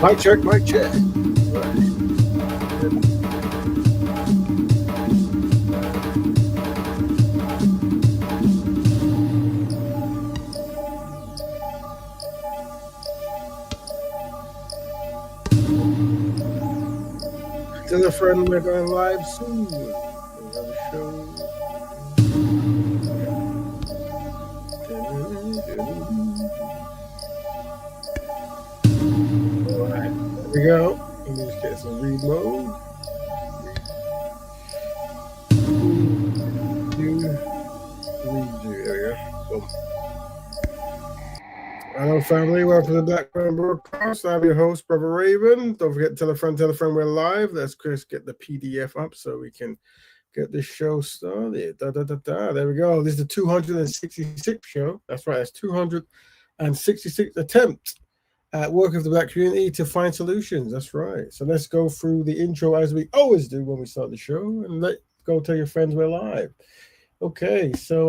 Mic check, mic check. Right. Tell a friend we're going live soon. We have a show. All right, there we go. Let me just get some read mode. Redo. There we go. Boom. Hello, family. Welcome to the Betterment Broadcast. I'm your host, Brother Raven. Don't forget to tell a friend, we're live. Let's Chris get the PDF up so we can get this show started. There we go. This is the 266th show. That's right. That's 266 attempts at work with the Black community to find solutions. That's right. So let's go through the intro as we always do when we start the show, and go tell your friends we're live. Okay. So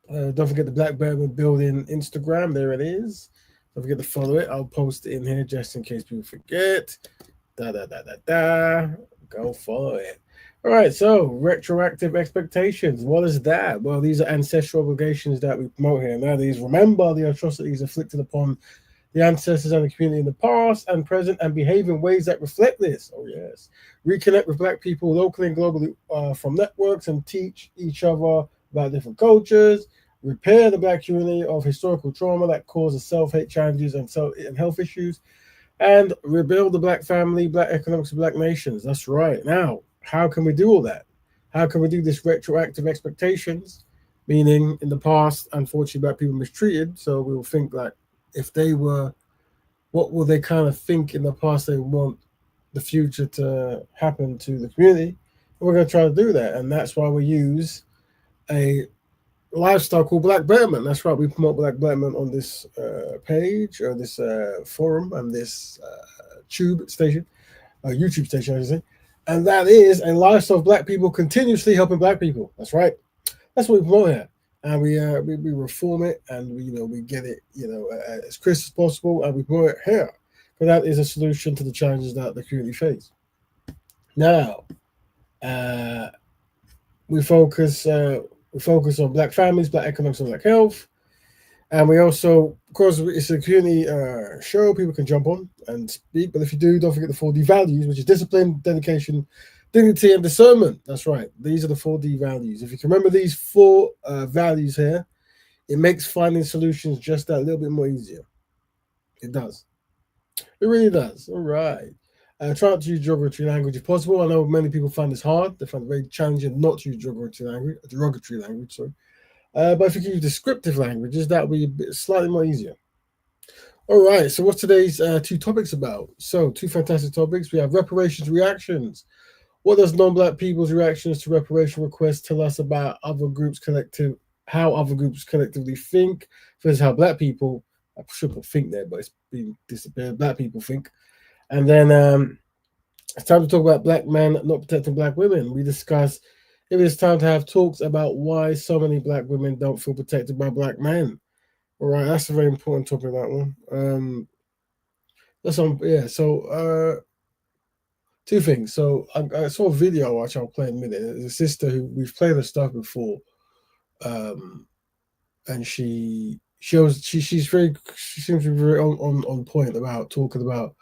don't forget the Black Betterment Building Instagram. There it is. Don't forget to follow it. I'll post it in here just in case people forget. Go follow it. All right, so retroactive expectations. What is that? Well, these are ancestral obligations that we promote here. Now, these remember the atrocities inflicted upon the ancestors and the community in the past and present and behave in ways that reflect this. Oh, yes. Reconnect with Black people locally and globally from networks and teach each other about different cultures. Repair the Black community of historical trauma that causes self-hate challenges and health issues. And rebuild the Black family, Black economics, and Black nations. That's right. Now, how can we do all that? How can we do this retroactive expectations? Meaning, in the past, unfortunately, Black people mistreated. So we will think like, if they were, what will they kind of think in the past they want the future to happen to the community? And we're going to try to do that. And that's why we use a lifestyle called Black Betterment. That's right. We promote Black Betterment on this page or this forum and this YouTube station, I should say. And that is a lifestyle of Black people continuously helping Black people. That's right. That's what we promote here. And we reform it and we get it as crisp as possible, and we promote it here. But that is a solution to the challenges that the community face. Now, we focus on Black families, Black economics, and Black health. And we also, of course, it's a community show. People can jump on and speak. But if you do, don't forget the 4D values, which is discipline, dedication, dignity, and discernment. That's right. These are the 4D values. If you can remember these 4 values here, it makes finding solutions just that little bit more easier. It does. It really does. All right. Try not to use derogatory language if possible. I know many people find this hard. They find it very challenging not to use derogatory language. But if you can use descriptive languages, that would be slightly more easier. All right, so what's today's 2 topics about? So 2 fantastic topics. We have reparations reactions. What does non-Black people's reactions to reparation requests tell us about how other groups collectively think versus how Black people, I should put think there, but it's been disappeared, Black people think. And then it's time to talk about Black men not protecting Black women. We discuss if it's time to have talks about why so many Black women don't feel protected by Black men. All right, that's a very important topic, that one. So 2 things. So I saw a video which I'll play in a minute. There's a sister who we've played her stuff before, and she seems to be very on point about talking about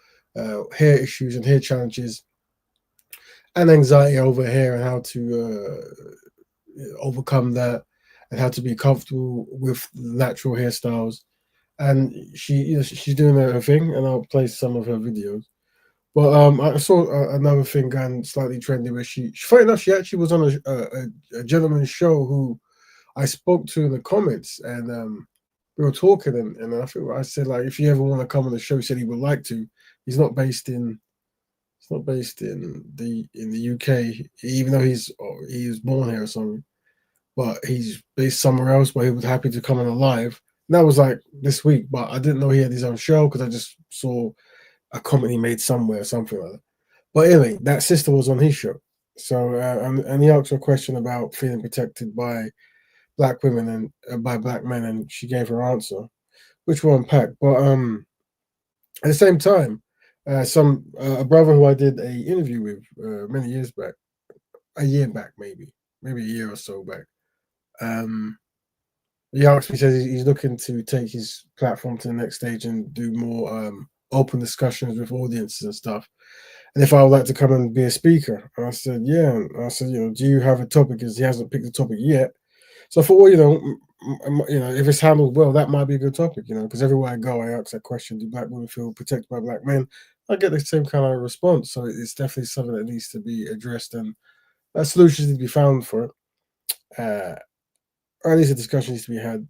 hair issues and hair challenges and anxiety over hair and how to overcome that and how to be comfortable with natural hairstyles. And she's doing her thing, and I'll play some of her videos. But I saw another thing going slightly trendy where funny enough, she actually was on a gentleman's show who I spoke to in the comments, and we were talking, and I said, like, if you ever want to come on the show, he said he would like to. He's not based in the UK, even though he was born here or something, but he's based somewhere else. But he was happy to come on a live. And that was like this week, but I didn't know he had his own show because I just saw a comment he made somewhere, something like that. But anyway, that sister was on his show. So and he asked her a question about feeling protected by Black women and by Black men, and she gave her answer, which we'll unpack. But At the same time, a brother who I did a interview with many years back, a year back maybe a year or so back. Um, he asked me, says he's looking to take his platform to the next stage and do more open discussions with audiences and stuff. And if I would like to come and be a speaker, and I said, yeah. And I said, do you have a topic? Because he hasn't picked the topic yet. So I thought, well, if it's handled well, that might be a good topic, because everywhere I go, I ask that question: do black women feel protected by black men? I get the same kind of response. So it's definitely something that needs to be addressed, and solutions need to be found for it, or at least a discussion needs to be had.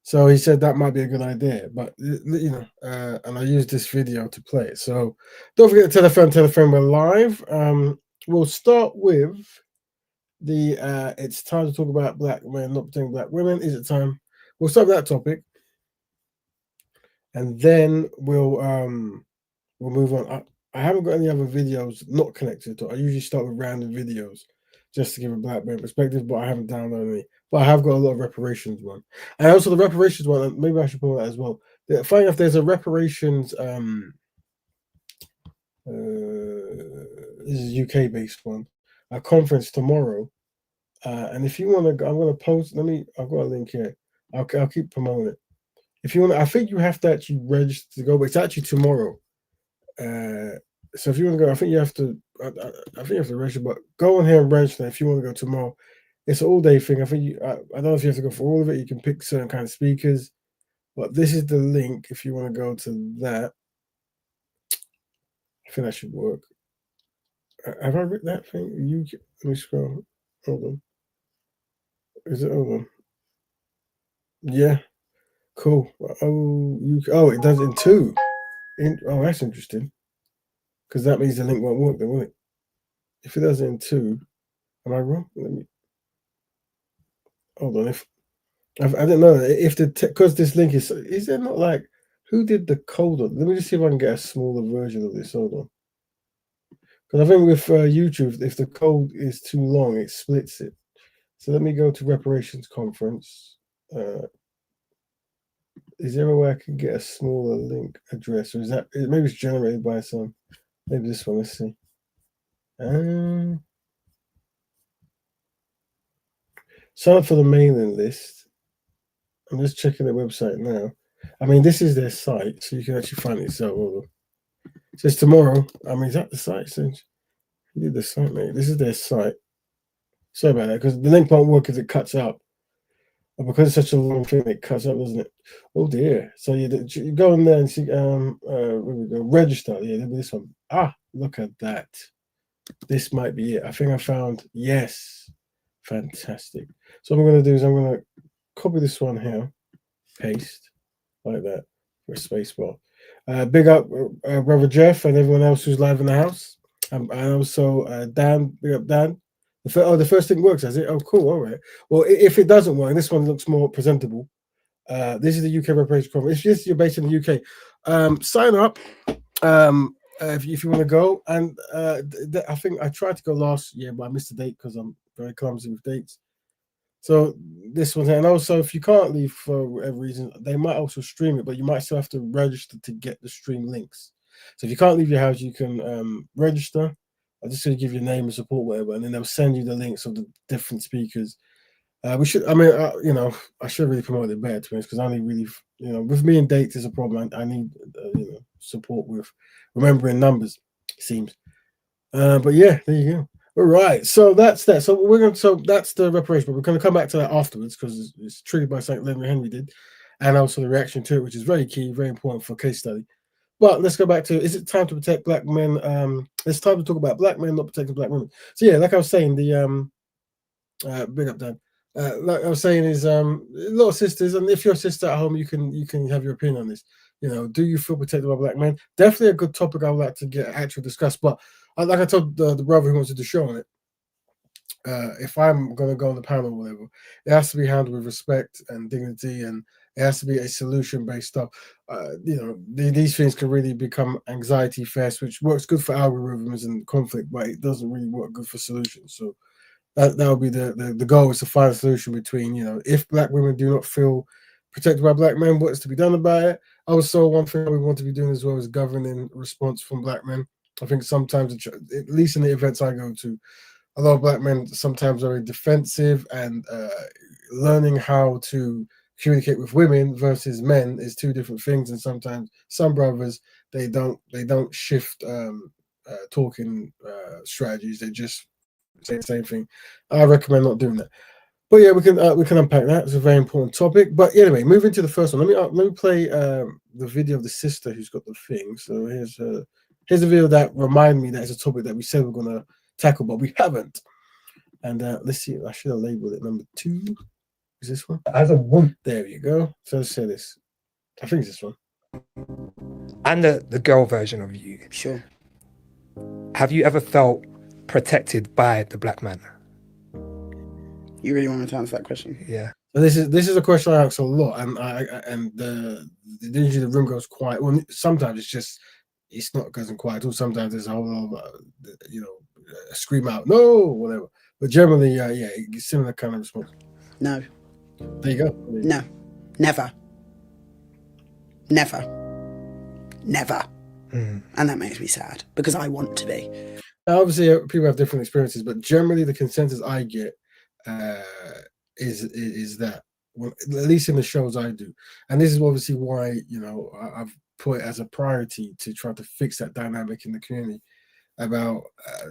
So he said that might be a good idea, but and I used this video to play it. So don't forget to tell a friend we're live. We'll start with the it's time to talk about black men not protecting black women. Is it time? We'll start with that topic, and then we'll move on. I haven't got any other videos not connected to it. I usually start with random videos just to give a black man perspective, but I haven't downloaded any. But I have got a lot of reparations one, and also the reparations one. Maybe I should put that as well. Funny enough, there's a reparations. This is UK based one. A conference tomorrow, and if you want to, I'm going to post. I've got a link here. I'll keep promoting it. If you want, I think you have to actually register to go, but it's actually tomorrow. So if you want to go, I think you have to. I think you have to register, but go on here and register if you want to go tomorrow. It's an all-day thing. I think I don't know if you have to go for all of it. You can pick certain kind of speakers, but this is the link if you want to go to that. I think that should work. Have I written that thing? Let me scroll. Hold on. Is it? Hold on. Yeah. Cool. It does it in two. That's interesting. Because that means the link won't work, then, won't it? If it does it in two, am I wrong? Hold on. If I don't know if because this link is there not like who did the code on? Let me just see if I can get a smaller version of this. Hold on. Because I think with YouTube, if the code is too long, it splits it. So let me go to reparations conference. Is there a way I can get a smaller link address, or is that maybe it's generated by some? Maybe this one. Let's see. Sign up for the mailing list. I'm just checking their website now. I mean, this is their site, so you can actually find it yourself. It says tomorrow. I mean, is that the site? Since you did the site, mate. This is their site. Sorry about that, because the link won't work because it cuts out. But because it's such a long thing, it cuts out, doesn't it? Oh dear. So you go in there and see. Where we go? Register. Yeah, there'll be this one. Look at that. This might be it. I think I found. Yes. Fantastic. So what I'm going to do is I'm going to copy this one here, paste like that for a spacebar. Big up brother Jeff and everyone else who's live in the house, and also Dan. Big up Dan. The first thing works, has it? Oh, cool. All right. Well, if it doesn't work, this one looks more presentable. This is the UK Reparations Conference. If you're based in the UK, sign up. If you want to go, and I think I tried to go last year, but I missed the date because I'm very clumsy with dates. So this one here, and also if you can't leave for whatever reason, they might also stream it, but you might still have to register to get the stream links. So if you can't leave your house, you can register. I'll just give your name and support, whatever, and then they'll send you the links of the different speakers. I should really promote it better, to be honest, because I only really, with me and dates is a problem. I need, support with remembering numbers, it seems. But yeah, there you go. All right, so that's that. So that's the reparation, but we're going to come back to that afterwards because it's triggered by something Lenny Henry did, and also the reaction to it, which is very key, very important for case study. But let's go back to: is it time to protect black men? It's time to talk about black men not protecting black women. So yeah, like I was saying, the big up Dan. Like I was saying, is a lot of sisters, and if you're a sister at home, you can have your opinion on this. Do you feel protected by black men? Definitely a good topic I would like to get actually discussed. But like I told the brother who wants to do the show on it, if I'm going to go on the panel or whatever, it has to be handled with respect and dignity, and it has to be a solution-based stuff. These things can really become anxiety fest, which works good for algorithms and conflict, but it doesn't really work good for solutions. So that would be the goal, is to find a solution between, if black women do not feel protected by black men, what is to be done about it? Also, one thing we want to be doing as well is governing response from black men. I think sometimes, at least in the events I go to, a lot of black men sometimes are very defensive, and learning how to communicate with women versus men is two different things. And sometimes some brothers, they don't shift talking strategies. They just say the same thing. I recommend not doing that. But yeah, we can unpack that. It's a very important topic. But anyway, moving to the first one. Let me play the video of the sister who's got the thing. So here's a video that remind me that it's a topic that we said we're gonna tackle, but we haven't. And let's see. I should have labeled it number 2. Is this one? As a woman. There you go. So let's say this. I think it's this one. And the girl version of you. Sure. Have you ever felt protected by the black man? You really want me to answer that question? Yeah. So this is a question I ask a lot, and usually the room goes quiet. Well, sometimes it's not goes quiet. Or sometimes there's a whole lot of, a scream out, no, whatever. But generally, it's similar kind of response. No. There you go. No. Never. Never. Never. And that makes me sad because I want to be. Now, obviously, people have different experiences, but generally, the consensus I get is that, well, at least in the shows I do, and this is obviously why I've put it as a priority to try to fix that dynamic in the community about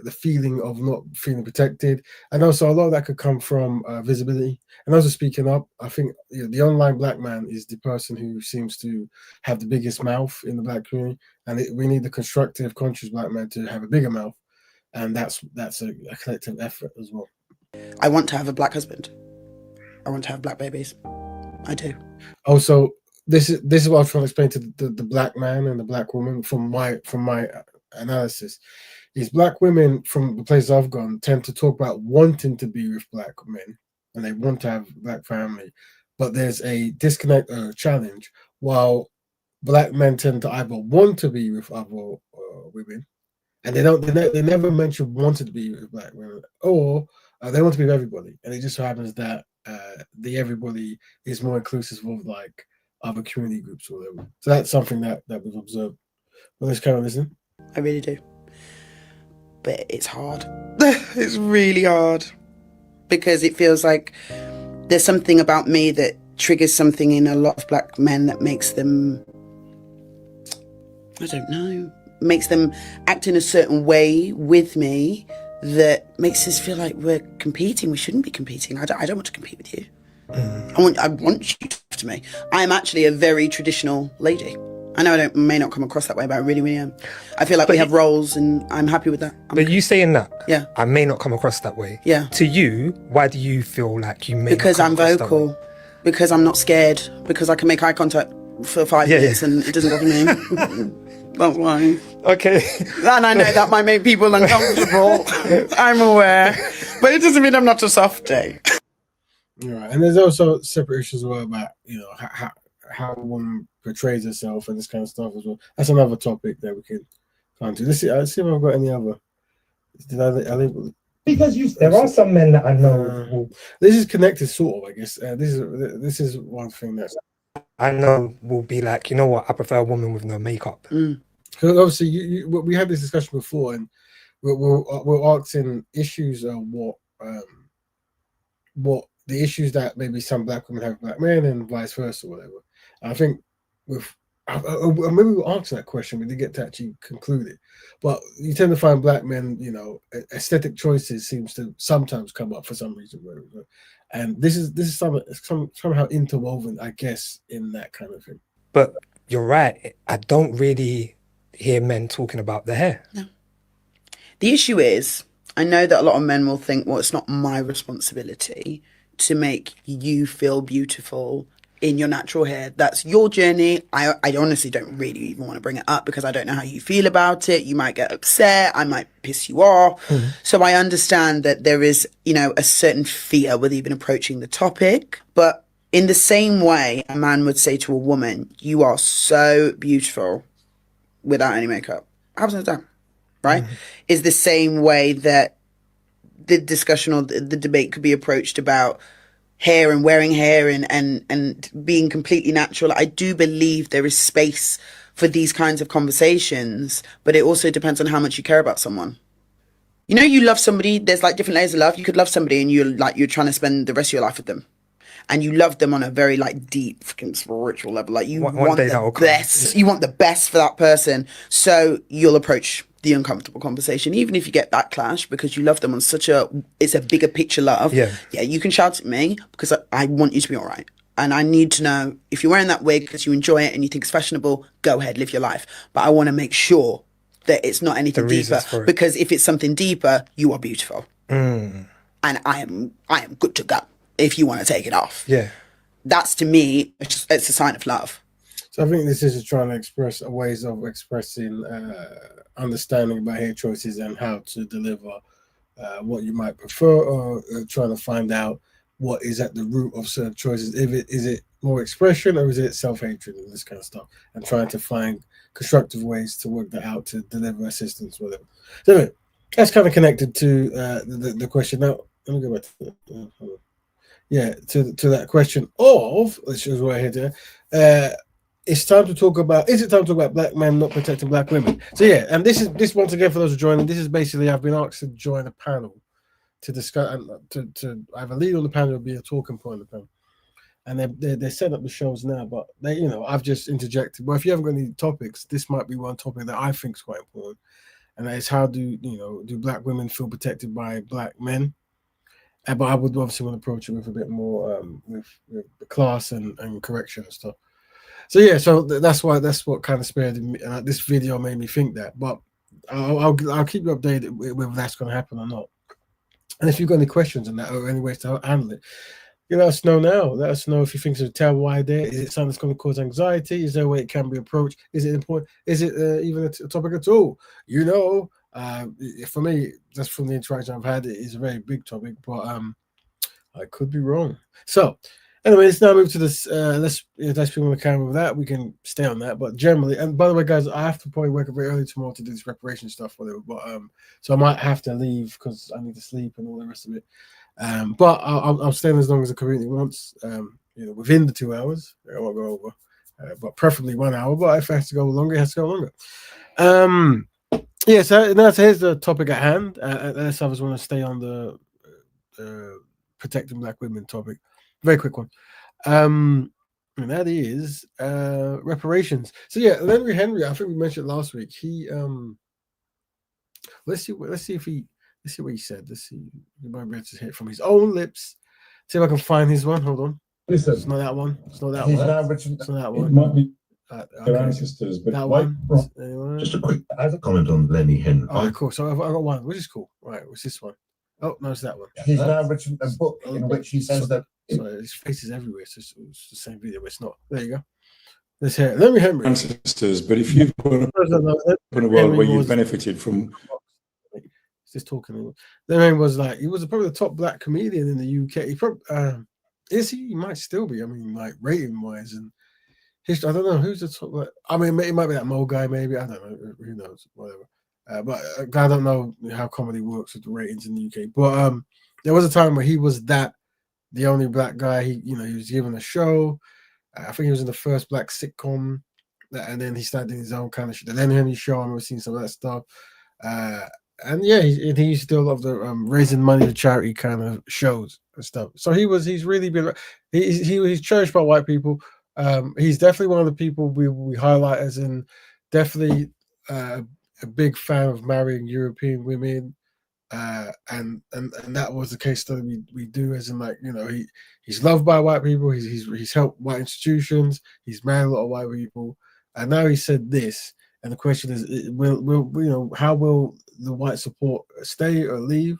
the feeling of not feeling protected, and also a lot of that could come from visibility and also speaking up. I think the online black man is the person who seems to have the biggest mouth in the black community, and we need the constructive, conscious black man to have a bigger mouth, and that's a collective effort as well. I want to have a black husband. I want to have black babies. I do. Also, this is what I was trying to explain to the black man and the black woman from my analysis. Is black women from the places I've gone tend to talk about wanting to be with black men and they want to have black family, but there's a disconnect or a challenge. While black men tend to either want to be with other women, and they never mention wanted to be with black women, or they want to be with everybody, and it just so happens that the everybody is more inclusive of like other community groups or whatever. So that's something that we've observed. Well, let's kind of listen. I really do. But it's hard. It's really hard. Because it feels like there's something about me that triggers something in a lot of black men that makes them, I don't know, makes them act in a certain way with me that makes us feel like we're competing. We shouldn't be competing. I don't want to compete with you. I want you to talk to me. I'm actually a very traditional lady. I know I may not come across that way, but I really, really am. I feel like we have roles, and I'm happy with that. But you saying that, yeah, I may not come across that way. Yeah. To you, why do you feel like you may? Because I'm vocal, because I'm not scared, because I can make eye contact for 5 minutes and it doesn't bother me. That's why. Okay. And I know that might make people uncomfortable. I'm aware, but it doesn't mean I'm not a softie. Right, and there's also separate issues as well about how a woman portrays herself and this kind of stuff as well. That's another topic that we can come to. Let's see if I've got any other. Did I label it? Because there are some men that I know. This is connected, sort of, I guess. This is one thing that I know will be like, you know what? I prefer a woman with no makeup. Because obviously, we had this discussion before, and we're asking issues of what the issues that maybe some black women have with black men and vice versa, or whatever. I think maybe we'll answer that question. We didn't get to actually conclude it, but you tend to find black men, aesthetic choices seems to sometimes come up for some reason, and this is somehow interwoven, I guess, in that kind of thing. But you're right. I don't really hear men talking about the hair. No. The issue is, I know that a lot of men will think, well, it's not my responsibility to make you feel beautiful in your natural hair. That's your journey. I honestly don't really even want to bring it up because I don't know how you feel about it. You might get upset. I might piss you off. So I understand that there is, a certain fear with even approaching the topic. But in the same way, a man would say to a woman, you are so beautiful without any makeup. Happens all the time, right? Is the same way that the discussion or the debate could be approached about hair and wearing hair and being completely natural. I do believe there is space for these kinds of conversations, but it also depends on how much you care about someone. You know, you love somebody, there's like different layers of love. You could love somebody and you're trying to spend the rest of your life with them. And you love them on a very like deep fucking spiritual level. Like you want the best. You want the best for that person. So you'll approach the uncomfortable conversation, even if you get backlash, because you love them on it's a bigger picture love. Yeah, you can shout at me because I want you to be all right. And I need to know if you're wearing that wig because you enjoy it and you think it's fashionable, go ahead, live your life. But I want to make sure that it's not anything deeper, because if it's something deeper, you are beautiful. And I am good to go if you want to take it off. Yeah. That's, to me, it's a sign of love. So I think this is trying to express ways of expressing understanding about hair choices and how to deliver what you might prefer, or trying to find out what is at the root of certain choices. Is it more expression, or is it self-hatred and this kind of stuff, and trying to find constructive ways to work that out to deliver assistance, whatever. So anyway, that's kind of connected to the question. Now let me go back to that question of, which is right here. It's time to talk about, is it time to talk about black men not protecting black women? So yeah, and this once again, for those who are joining, this is basically, I've been asked to join a panel to discuss, and to either lead on the panel or be a talking point on the panel. And they're setting up the shows now, but I've just interjected. But if you haven't got any topics, this might be one topic that I think is quite important, and that is, how do black women feel protected by black men? But I would obviously want to approach it with a bit more with class and correction and stuff. So yeah, so that's what kind of spared me. This video made me think that. But I'll keep you updated whether that's going to happen or not. And if you've got any questions on that, or any ways to handle it, let us know now. Let us know if you think it's a terrible idea. Is it something that's going to cause anxiety? Is there a way it can be approached? Is it important? Is it even a topic at all? For me, just from the interaction I've had, it is a very big topic, but I could be wrong. So anyway, let's now move to this. Let's people on the camera with that. We can stay on that. But generally, and by the way, guys, I have to probably wake up very early tomorrow to do this reparation stuff, whatever. But so I might have to leave because I need to sleep and all the rest of it. But I'll stay as long as the community wants. Within the 2 hours, I won't go over, but preferably 1 hour. But if it has to go longer, it has to go longer. Yeah. So now, here's the topic at hand. Unless others want to stay on the protecting black women topic, very quick one. And that is reparations. So yeah, Larry Henry, I think we mentioned last week. He let's see what he said. Let's see. You might be able to hear it from his own lips. See if I can find his one. Hold on. Listen, it's not that one. It's not that one. It's not that one. It might be their ancestors, but that one. Just a quick comment on Lenny Henry. Oh, cool. So I've got one, which is cool. Right, what's this one? Oh, no, it's that one. He's now written a book in which he says that. Sorry, his face is everywhere. It's the same video, but it's not. There you go. Let's hear it. Lenny Henry. Ancestors, but if you've grown up in a world where you've benefited from. Just talking. Lenny was he was probably the top black comedian in the UK. He probably is he? He might still be. I mean, like rating wise and history. I don't know who's the top. I mean, it might be that Mo guy. Maybe I don't know. Who knows? Whatever. But I don't know how comedy works with the ratings in the UK. But there was a time where he was the only black guy. He was given a show. I think he was in the first black sitcom, and then he started doing his own kind of shit. The Lenny Henry show. I remember seeing some of that stuff. And yeah, he used to do a lot of the raising money to charity kind of shows and stuff. So he's really been he's cherished by white people. He's definitely one of the people we highlight as in definitely a big fan of marrying European women, and that was the case study we do, as in he's loved by white people. He's helped white institutions. He's married a lot of white people, and now he said this. And the question is, how will the white support stay or leave?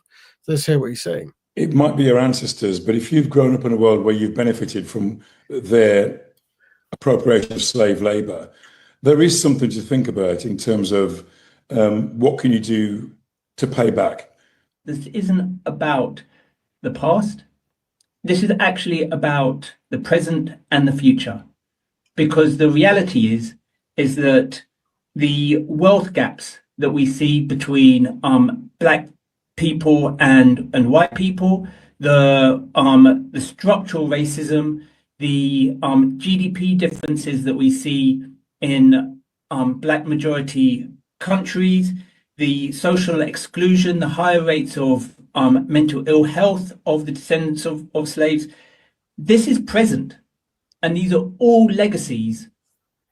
Let's hear what he's saying. It might be your ancestors, but if you've grown up in a world where you've benefited from their appropriation of slave labor, there is something to think about in terms of what can you do to pay back. This isn't about the past. This is actually about the present and the future, because the reality is that the wealth gaps that we see between black people and white people, the structural racism, the GDP differences that we see in Black majority countries, the social exclusion, the higher rates of mental ill health of the descendants of slaves. This is present, and these are all legacies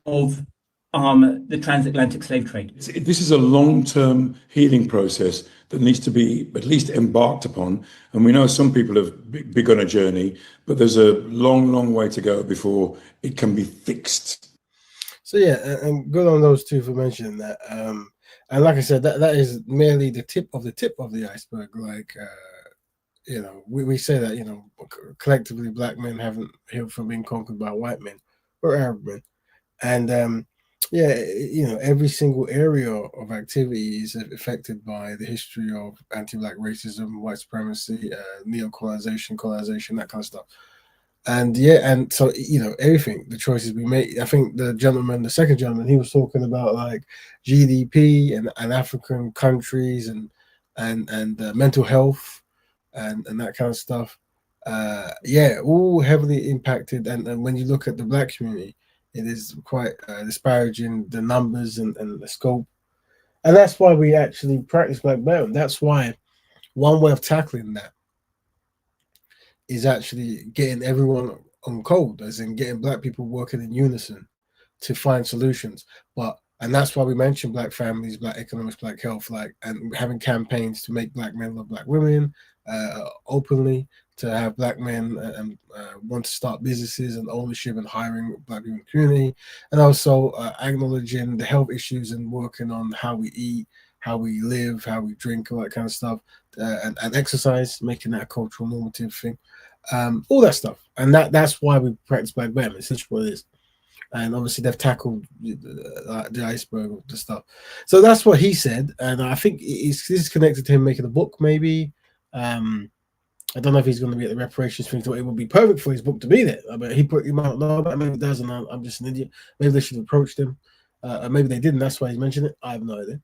of the transatlantic slave trade. This is a long-term healing process that needs to be at least embarked upon. And we know some people have begun a journey, but there's a long, long way to go before it can be fixed. So yeah, and good on those two for mentioning that. And like I said, that is merely the tip of the iceberg. Like, you know, we say that, you know, collectively Black men haven't healed from being conquered by white men or Arab men. And yeah, you know, every single area of activity is affected by the history of anti-Black racism, white supremacy, neo-colonization, colonization, that kind of stuff. And yeah, and so, you know, everything, the choices we make. I think the second gentleman, he was talking about like GDP and African countries and mental health and that kind of stuff. Yeah, all heavily impacted. And when you look at the Black community, it is quite disparaging, the numbers and the scope. And that's why we actually practice Black Betterment. That's why one way of tackling that is actually getting everyone on code, as in getting Black people working in unison to find solutions. And that's why we mention Black families, Black economics, Black health, and having campaigns to make Black men love Black women openly, to have Black men want to start businesses and ownership and hiring Black people in the community, and also acknowledging the health issues and working on how we eat, how we live, how we drink, all that kind of stuff, and exercise, making that a cultural normative thing, all that stuff. And that's why we practice Black Betterment. Essentially what it is. And obviously they've tackled the iceberg of the stuff. So that's what he said, and I think this is connected to him making a book, maybe. I don't know if he's going to be at the reparations thing. It would be perfect for his book to be there. But he might know about it. Maybe he doesn't. I'm just an idiot. Maybe they should have approached him. Maybe they didn't. That's why he's mentioned it. I have no idea.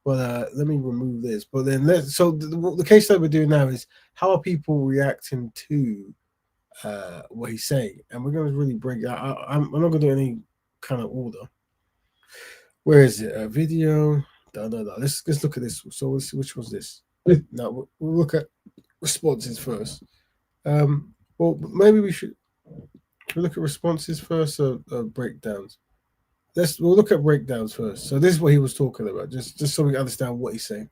But let me remove this. But then the case that we're doing now is how are people reacting to what he's saying, and we're going to really break out. I'm not going to do any kind of order. Where is it? Video. No. Let's look at this. So let's see, which was this? No, we'll look at responses first. Well, maybe we should look at responses first or breakdowns. We'll look at breakdowns first. So this is what he was talking about, just so we understand what he's saying.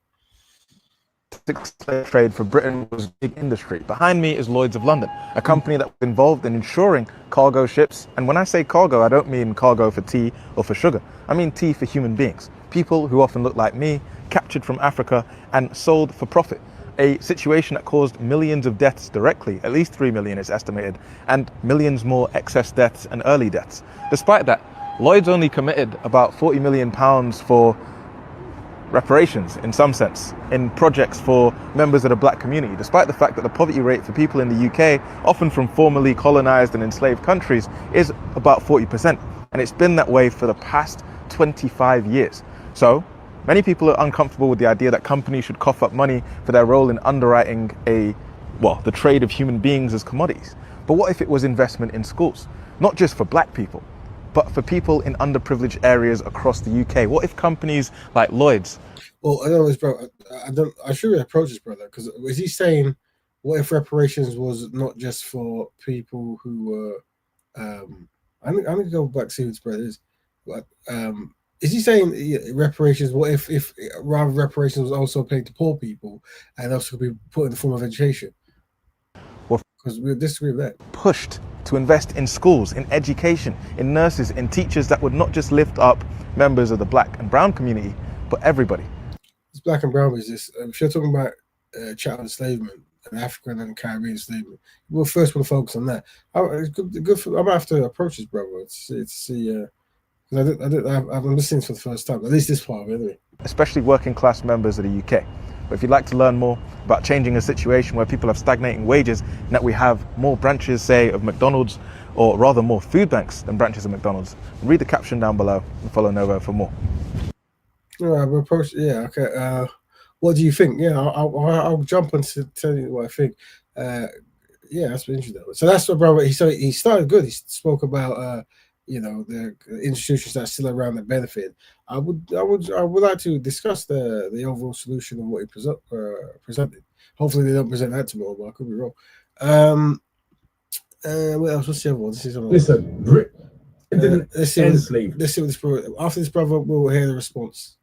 Slave trade for Britain was a big industry. Behind me is Lloyd's of London, a company that was involved in insuring cargo ships. And when I say cargo, I don't mean cargo for tea or for sugar. I mean tea for human beings, people who often look like me, captured from Africa and sold for profit. A situation that caused millions of deaths directly, at least 3 million is estimated, and millions more excess deaths and early deaths. Despite that, Lloyd's only committed about £40 million for reparations, in some sense, in projects for members of the Black community, despite the fact that the poverty rate for people in the UK, often from formerly colonized and enslaved countries, is about 40%. And it's been that way for the past 25 years. So many people are uncomfortable with the idea that companies should cough up money for their role in underwriting the trade of human beings as commodities. But what if it was investment in schools? Not just for Black people, but for people in underprivileged areas across the UK. What if companies like Lloyd's? Well, I don't know, bro. I should approach this brother, because is he saying, what if reparations was not just for people who were? I need to go back to see who this brother is. But is he saying reparations? What if rather reparations was also paid to poor people and also be put in the form of education? Because we disagree with that. Pushed to invest in schools, in education, in nurses, in teachers that would not just lift up members of the Black and brown community, but everybody. It's Black and brown business. If you're talking about chattel enslavement and African and Caribbean enslavement, we'll first want to focus on that. It's good for, I might have to approach this brother to see. I'm listening for the first time, at least this part of it anyway. Especially working class members of the UK. But if you'd like to learn more about changing a situation where people have stagnating wages and that we have more branches, say, of McDonald's, or rather more food banks than branches of McDonald's, read the caption down below and follow Novo for more. All right, we'll approach. Yeah, okay. What do you think? Yeah, I'll jump on to tell you what I think. Yeah, that's been interesting. So that's what brother. He started good. He spoke about the institutions that are still around that benefit. I would like to discuss the overall solution of what he presented. Hopefully they don't present that tomorrow, but I could be wrong. What else? What's the other one? Listen, Britain didn't end slavery. Let's see what this brother. After this brother, we'll hear the response.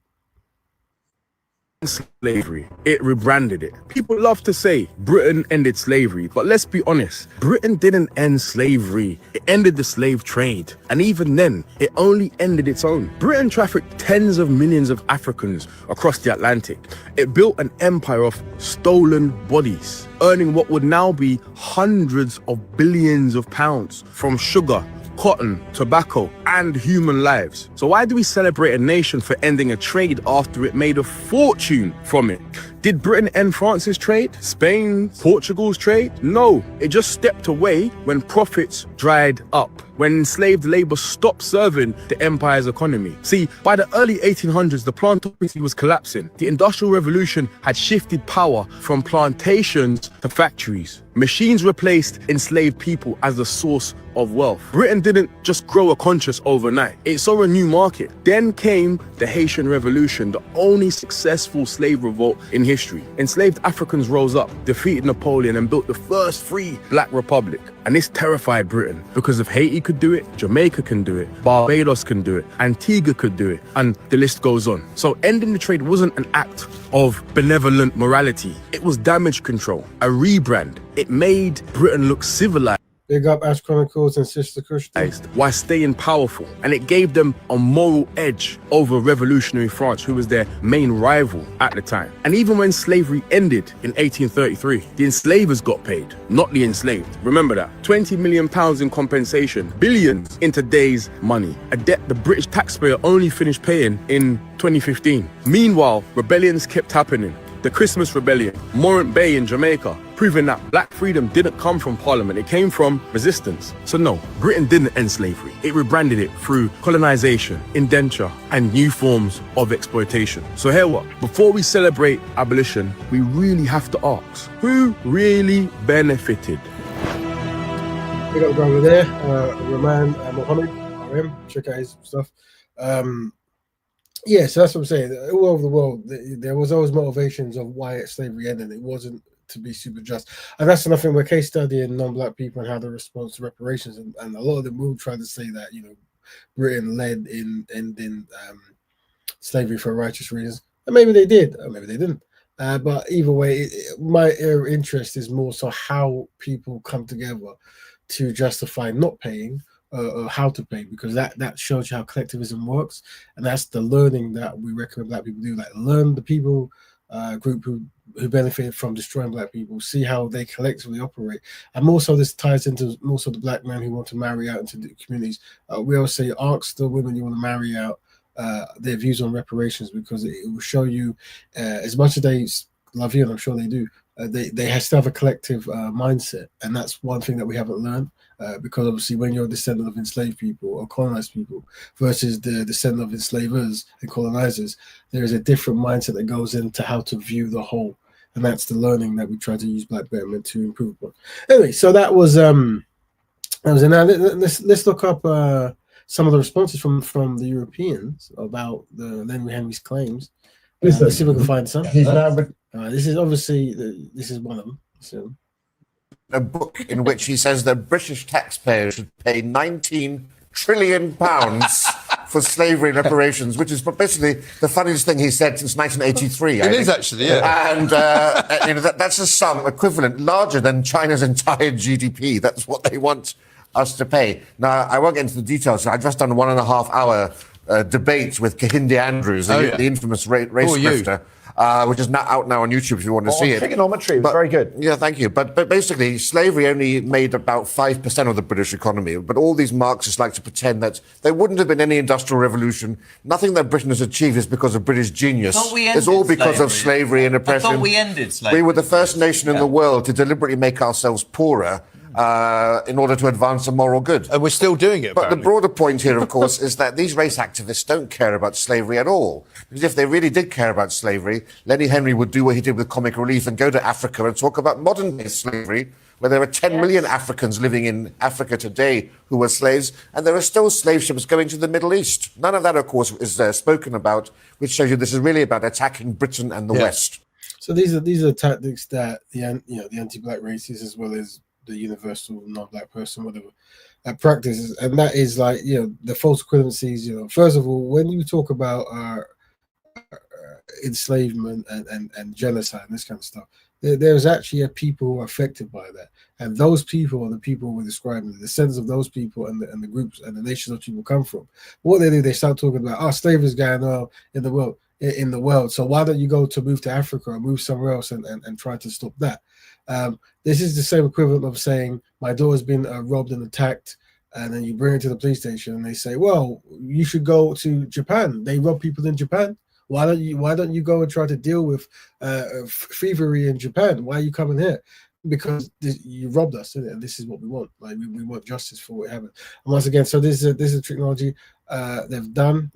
Slavery. It rebranded it. People love to say Britain ended slavery, but let's be honest, Britain didn't end slavery. It ended the slave trade. And even then, it only ended its own. Britain trafficked tens of millions of Africans across the Atlantic. It built an empire of stolen bodies, earning what would now be hundreds of billions of pounds from sugar, cotton, tobacco, and human lives. So why do we celebrate a nation for ending a trade after it made a fortune from it? Did Britain end France's trade? Spain, Portugal's trade? No, it just stepped away when profits dried up, when enslaved labor stopped serving the empire's economy. See, by the early 1800s, the plantocracy was collapsing. The Industrial Revolution had shifted power from plantations to factories. Machines replaced enslaved people as the source of wealth. Britain didn't just grow a conscience overnight. It saw a new market. Then came the Haitian Revolution, the only successful slave revolt in history. Enslaved Africans rose up, defeated Napoleon, and built the first free Black Republic. And this terrified Britain because if Haiti could do it, Jamaica can do it, Barbados can do it, Antigua could do it, and the list goes on. So ending the trade wasn't an act of benevolent morality. It was damage control, a rebrand. It made Britain look civilized. Big up Ash Chronicles and Sister Christian. While staying powerful, and it gave them a moral edge over revolutionary France, who was their main rival at the time. And even when slavery ended in 1833, the enslavers got paid, not the enslaved. Remember that. £20 million in compensation, billions in today's money, a debt the British taxpayer only finished paying in 2015. Meanwhile, rebellions kept happening. The Christmas Rebellion, Morant Bay in Jamaica, proving that black freedom didn't come from parliament, it came from resistance. So no, Britain didn't end slavery. It rebranded it through colonization, indenture, and new forms of exploitation. So hear what? Before we celebrate abolition, we really have to ask, who really benefited? We got the brother there, Rahman Mohammed, RM, check out his stuff. Yeah, so that's what I'm saying. All over the world, there was always motivations of why slavery ended. It wasn't to be super just. And that's another thing, we're case studying non-black people and how they respond to reparations. And a lot of them will try to say that, Britain led in ending slavery for righteous reasons. And maybe they did, or maybe they didn't. But either way, my interest is more so how people come together to justify not paying, or how to pay, because that shows you how collectivism works, and that's the learning that we recommend black people do. Like, learn the people group who benefited from destroying black people, see how they collectively operate. And more so, this ties into more so the black men who want to marry out into the communities. We always say, ask the women you want to marry out their views on reparations, because it will show you, as much as they love you, and I'm sure they do, they still have a collective mindset, and that's one thing that we haven't learned. Because obviously when you're a descendant of enslaved people or colonized people versus the descendant of enslavers and colonizers, there is a different mindset that goes into how to view the whole. And that's the learning that we try to use Black Betterment to improve upon. Anyway, so that was now let's look up some of the responses from the Europeans about the Lenny Henry's claims. Let's see if we can find some. This is obviously this is one of them. So, a book in which he says that British taxpayers should pay £19 trillion for slavery reparations, which is basically the funniest thing he's said since 1983. It is actually, yeah. And that's a sum equivalent, larger than China's entire GDP. That's what they want us to pay. Now, I won't get into the details. I've just done a 1.5 hour debate with Kahinde Andrews, the infamous race grifter. Which is out now on YouTube if you want to see it. Trigonometry was very good. Yeah, thank you. But basically, slavery only made about 5% of the British economy. But all these Marxists like to pretend that there wouldn't have been any industrial revolution. Nothing that Britain has achieved is because of British genius. It's all because of slavery and oppression. I thought we ended slavery. We were the first nation in the world to deliberately make ourselves poorer in order to advance a moral good. And we're still doing it, But apparently. the broader point here, of course, is that these race activists don't care about slavery at all. Because if they really did care about slavery, Lenny Henry would do what he did with Comic Relief and go to Africa and talk about modern-day slavery, where there are 10 million Africans living in Africa today who were slaves, and there are still slave ships going to the Middle East. None of that, of course, is spoken about, which shows you this is really about attacking Britain and the West. So these are tactics that the anti-black racists, as well as the universal non-black person, whatever, practices, and that is like the false equivalencies. First of all, when you talk about enslavement and genocide and this kind of stuff, there's actually a people who are affected by that, and those people are the people we're describing, the descendants of those people and the groups and the nations those people come from. What they do, they start talking about, slavery is going on in the world. So why don't you move to Africa or move somewhere else and try to stop that? This is the same equivalent of saying my daughter's been robbed and attacked, and then you bring her to the police station and they say, well, you should go to Japan. They rob people in Japan. Why don't you go and try to deal with thievery in Japan? Why are you coming here? Because you robbed us, and this is what we want. Like we want justice for what happened. And once again, so this is a technology they've done.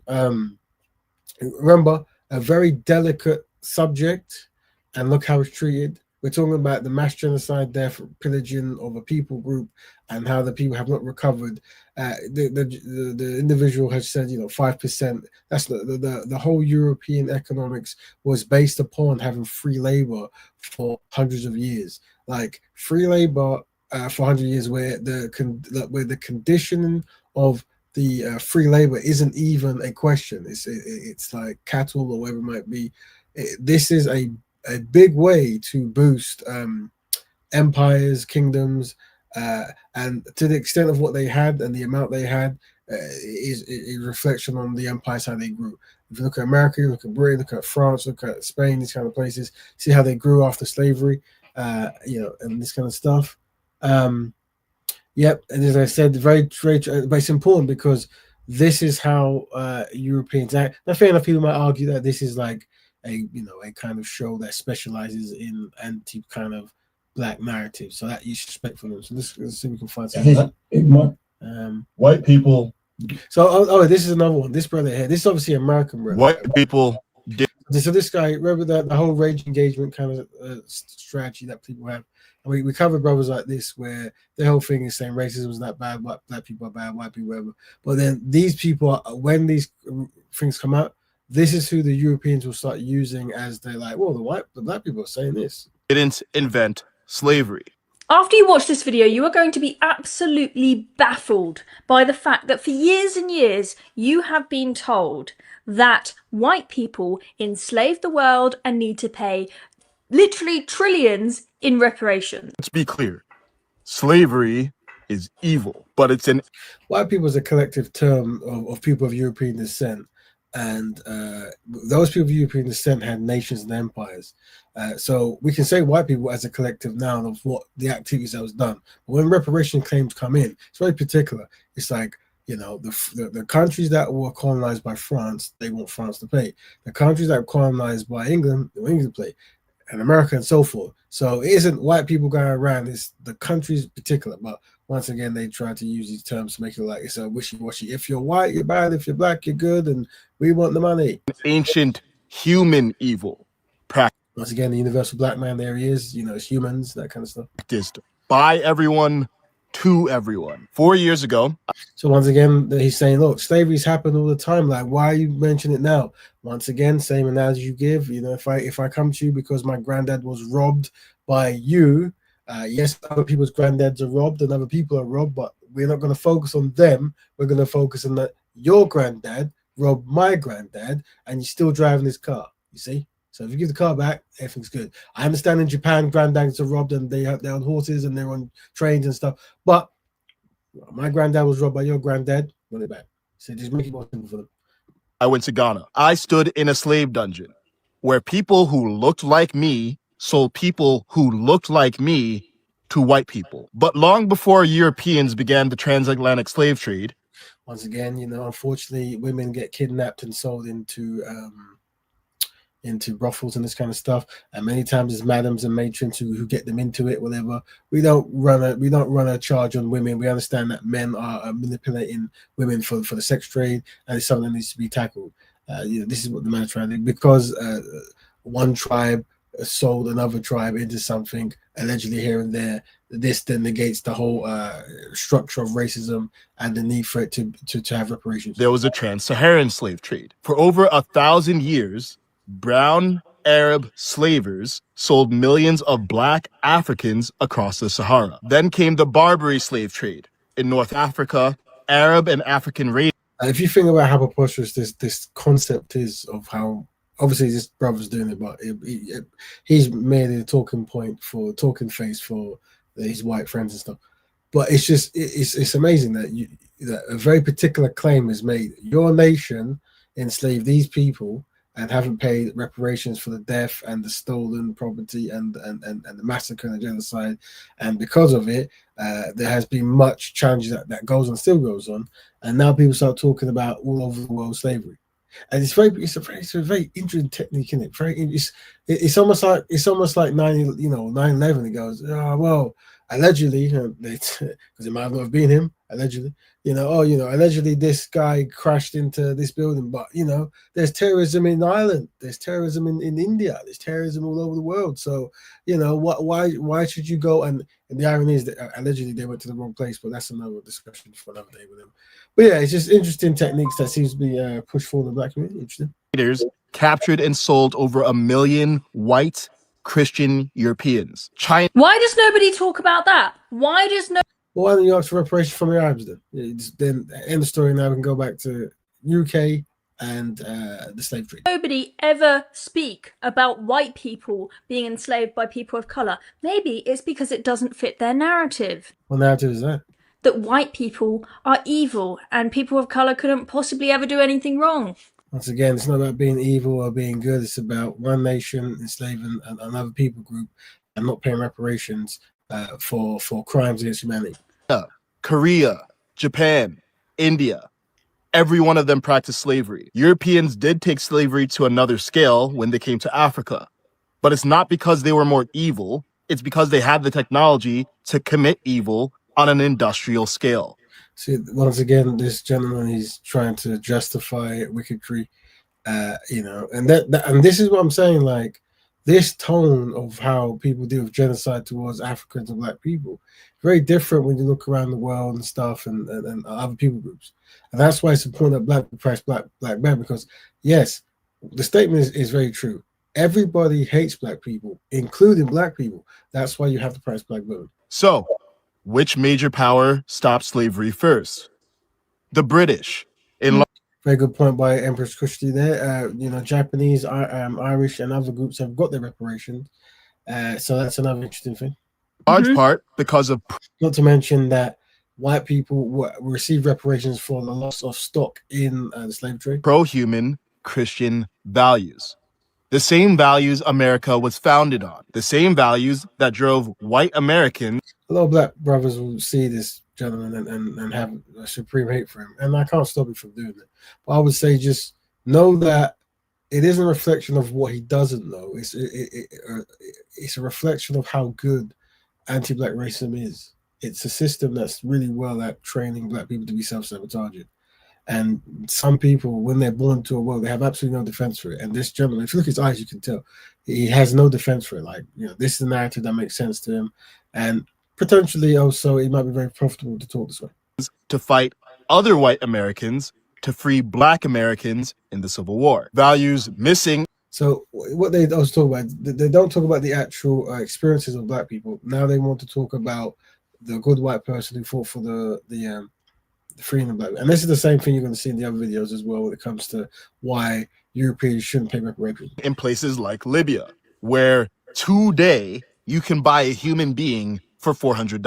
Remember, a very delicate subject, and look how it's treated. We're talking about the mass genocide, death, pillaging of a people group, and how the people have not recovered. The individual has said, 5%. That's the whole European economics was based upon having free labor for hundreds of years. Like free labor for 100 years, where the conditioning of the free labor isn't even a question. It's like cattle or whatever it might be. This is a big way to boost empires, kingdoms, and to the extent of what they had and the amount they had is a reflection on the empires, how they grew. If you look at America, you look at Britain, look at France, look at Spain, these kind of places, see how they grew after slavery, and this kind of stuff. Yep, and as I said, very, very, but it's important because this is how Europeans act. Now, fair enough, people might argue that this is like a kind of show that specializes in anti kind of black narrative, so that you should respect for them. So let's see if we can find something. White people. So this is another one. This brother here. This is obviously American brother. White people. So this guy, remember that the whole rage engagement kind of strategy that people have. And we covered brothers like this where the whole thing is saying racism is not bad, black people are bad, white people whatever. But then these people, when these things come out, this is who the Europeans will start using as they're like, well, the black people are saying this. Didn't invent slavery. After you watch this video, you are going to be absolutely baffled by the fact that for years and years, you have been told that white people enslaved the world and need to pay literally trillions in reparations. Let's be clear. Slavery is evil, but it's an... White people is a collective term of people of European descent. And those people of European descent had nations and empires. So we can say white people as a collective noun of what the activities that was done. But when reparation claims come in, it's very particular. It's like, the countries that were colonized by France, they want France to pay. The countries that were colonized by England, they want England to pay. And America and so forth. So it isn't white people going around, it's the countries in particular. But once again, they try to use these terms to make it like it's a wishy-washy. If you're white, you're bad. If you're black, you're good. And we want the money. Ancient human evil practiced. Once again, the universal black man, there he is. It's humans, that kind of stuff. Practiced by everyone to everyone. 4 years ago. So once again, he's saying, look, slavery's happened all the time. Like, why are you mentioning it now? Once again, same analogy you give. If I come to you because my granddad was robbed by you, yes, other people's granddads are robbed and other people are robbed, but we're not going to focus on them. We're going to focus on that your granddad robbed my granddad and you're still driving this car, you see? So if you give the car back, everything's good. I understand in Japan, granddads are robbed and they're on horses and they're on trains and stuff. But my granddad was robbed by your granddad, run it back. So just make it more simple for them. I went to Ghana. I stood in a slave dungeon where people who looked like me sold people who looked like me to white people. But long before Europeans began the transatlantic slave trade. Once again, unfortunately, women get kidnapped and sold into into brothels and this kind of stuff. And many times it's madams and matrons who get them into it, whatever. We don't run a charge on women. We understand that men are manipulating women for the sex trade, and it's something that needs to be tackled. This is what the man's trying to do, because one tribe sold another tribe into something allegedly here and there. This then negates the whole structure of racism and the need for it to have reparations. There was a trans-Saharan slave trade. For over 1,000 years, brown Arab slavers sold millions of black Africans across the Sahara. Then came the Barbary slave trade. In North Africa, Arab and African races. If you think about how preposterous this concept is, of how obviously this brother's doing it, but he's made it a talking face for his white friends and stuff. But it's just it's amazing that a very particular claim is made. Your nation enslaved these people and haven't paid reparations for the death and the stolen property and the massacre and the genocide, and because of it, there has been much challenge that goes on, still goes on, and now people start talking about all over the world slavery. And it's a very interesting technique, isn't it? It's almost like 9/11. It goes, oh well, allegedly, because it might not have been him, allegedly. Allegedly this guy crashed into this building, but there's terrorism in Ireland, there's terrorism in India, there's terrorism all over the world. So why should you go? And the irony is that allegedly they went to the wrong place, but that's another discussion for another day with them. But yeah, it's just interesting techniques that seems to be pushed forward in the black community. Interesting. Leaders captured and sold over 1 million white Christian Europeans. China. Why does nobody talk about that? Why don't you ask for reparations from the Arabs then? Then end the story. Now we can go back to UK and the slave trade. Nobody ever speak about white people being enslaved by people of color? Maybe it's because it doesn't fit their narrative. What narrative is that? That white people are evil and people of color couldn't possibly ever do anything wrong. Once again, it's not about being evil or being good. It's about one nation enslaving another people group and not paying reparations for crimes against humanity. Korea, Japan, India, every one of them practiced slavery. Europeans did take slavery to another scale when they came to Africa, but it's not because they were more evil. It's because they had the technology to commit evil on an industrial scale. See, once again, this gentleman, he's trying to justify wickedry, and this is what I'm saying, like, this tone of how people deal with genocide towards Africans and black people, very different when you look around the world and stuff and other people groups. And that's why it's important that black people price black men, because yes, the statement is very true. Everybody hates black people, including black people. That's why you have to price black women. So, which major power stopped slavery first? The British. Very good point by Empress Kushti there. Japanese, Irish, and other groups have got their reparations. So that's another interesting thing. Large part because of... Not to mention that white people receive reparations for the loss of stock in the slave trade. Pro-human Christian values. The same values America was founded on. The same values that drove white Americans... A lot of black brothers will see this gentleman and have a supreme hate for him. And I can't stop you from doing it. But I would say just know that it isn't a reflection of what he doesn't know. It's a reflection of how good anti-black racism is. It's a system that's really well at training black people to be self-sabotaging. And some people, when they're born to a world, they have absolutely no defense for it. And this gentleman, if you look at his eyes, you can tell he has no defense for it. Like, this is a narrative that makes sense to him. And potentially also it might be very profitable to talk this way. To fight other white Americans to free black Americans in the Civil War. Values missing. So what they also talk about, they don't talk about the actual experiences of black people. Now they want to talk about the good white person who fought for the freeing of black. And this is the same thing you're going to see in the other videos as well when it comes to why Europeans shouldn't pay reparations. In places like Libya, where today you can buy a human being for $400.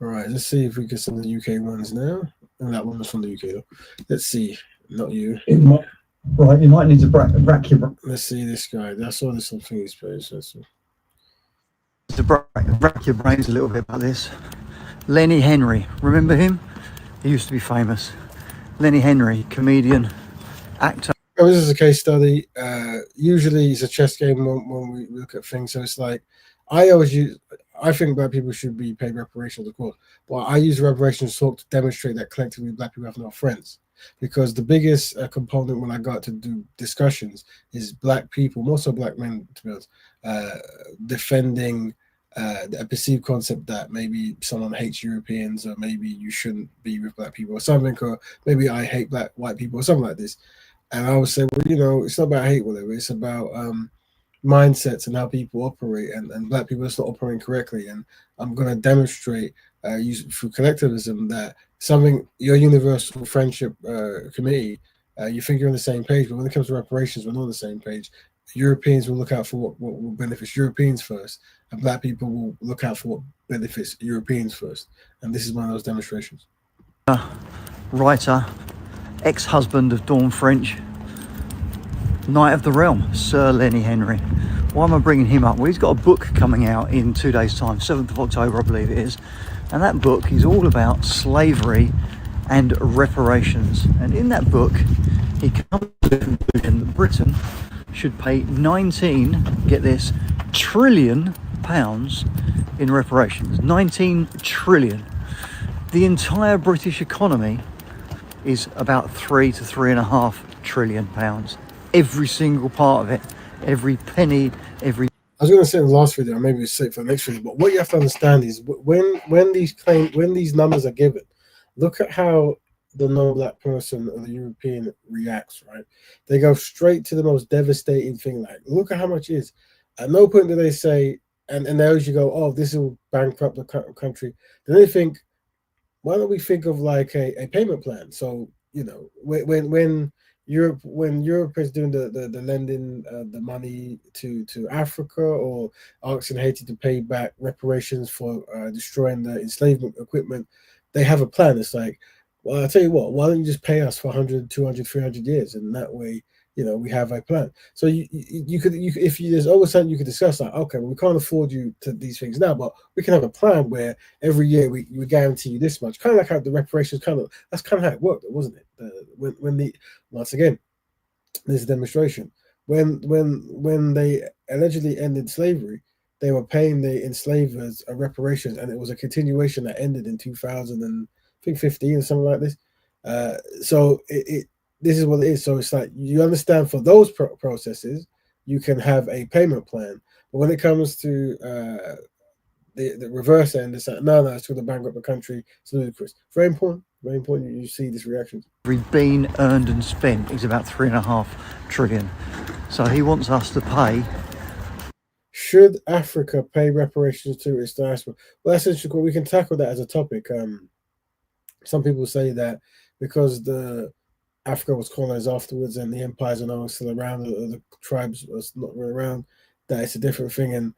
All right, let's see if we get some of the UK ones now. And that one was from the UK though. Let's see, not you. You might need to rack your... Let's see this guy. I saw this on Thingy's page. To rack your brains a little bit about this. Lenny Henry, remember him? He used to be famous. Lenny Henry, comedian, actor. this is a case study. Usually it's a chess game when we look at things. So it's like I think black people should be paid reparations, of course. But I use reparations talk to demonstrate that collectively black people have no friends. Because the biggest component when I got to do discussions is black people, more so black men, to be honest, defending a perceived concept that maybe someone hates Europeans, or maybe you shouldn't be with black people or something, or maybe I hate white people or something like this. And I would say, well, it's not about hate, whatever. It's about mindsets and how people operate, and black people are not operating correctly. And I'm going to demonstrate through collectivism that your universal friendship committee, you think you're on the same page, but when it comes to reparations, we're not on the same page. Europeans will look out for what benefits Europeans first, and black people will look out for what benefits Europeans first. And this is one of those demonstrations. Writer, ex-husband of Dawn French, Knight of the Realm, Sir Lenny Henry. Why am I bringing him up? Well, he's got a book coming out in 2 days' time, 7th of October, I believe it is. And that book is all about slavery and reparations. And in that book, he comes to the conclusion that Britain should pay 19, get this, trillion pounds in reparations. 19 trillion. The entire British economy is about 3 to 3.5 trillion pounds. Every single part of it, every penny, every... I was going to say in the last video, maybe it's safe for the next video, but what you have to understand is when these numbers are given, look at how the non-black person or the European reacts, right? They go straight to the most devastating thing, like, look at how much it is. At no point do they say, and they always go, oh, this will bankrupt the country. Then they think, why don't we think of like a payment plan? So, when Europe is doing the lending the money to Africa, or asking Haiti to pay back reparations for destroying the enslavement equipment, they have a plan. It's like, well, I'll tell you what, why don't you just pay us for 100, 200, 300 years? And that way, we have a plan. So there's always something you could discuss, like, okay, well, we can't afford you to these things now, but we can have a plan where every year we guarantee you this much. Kind of like how the reparations that's kind of how it worked, wasn't it? Once again, there's a demonstration. When they allegedly ended slavery, they were paying the enslavers reparations, and it was a continuation that ended in 2015 or something like this. So this is what it is. So it's like, you understand, for those processes, you can have a payment plan. But when it comes to the reverse end, it's like, no, it's going to bankrupt the country. It's ludicrous. Very important. Very important you see this reaction. Every bean earned and spent is about 3.5 trillion. So he wants us to pay. Should Africa pay reparations to its diaspora? Well, that's interesting. We can tackle that as a topic. Some people say that because Africa was colonized afterwards and the empires are no longer still around, or the tribes are not really around, that it's a different thing. And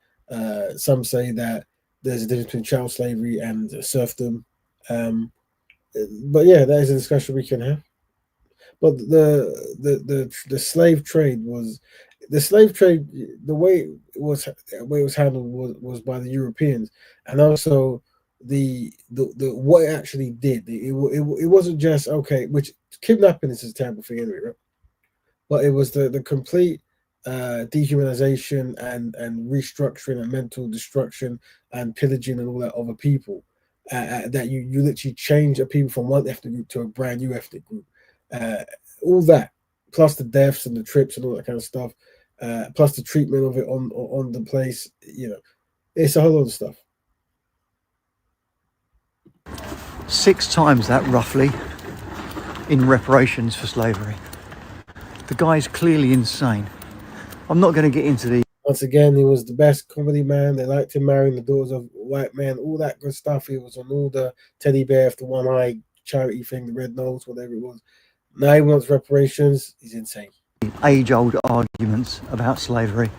some say that there's a difference between chattel slavery and serfdom. But yeah, that is a discussion we can have. But the slave trade was the way it was handled was by the Europeans, and also the what it actually did. It wasn't just, okay, which kidnapping is a terrible thing anyway, right? But it was the complete dehumanization and restructuring and mental destruction and pillaging and all that of a people. That you literally change a people from one ethnic group to a brand new ethnic group. All that, plus the deaths and the trips and all that kind of stuff, plus the treatment of it on the place, it's a whole lot of stuff. 6 times that, roughly, in reparations for slavery. The guy's clearly insane. I'm not going to get into the... Once again, he was the best comedy man. They liked him marrying the daughters of white men, all that good stuff. He was on all the teddy bear after one eye charity thing, the red nose, whatever it was. Now he wants reparations. He's insane. Age-old arguments about slavery.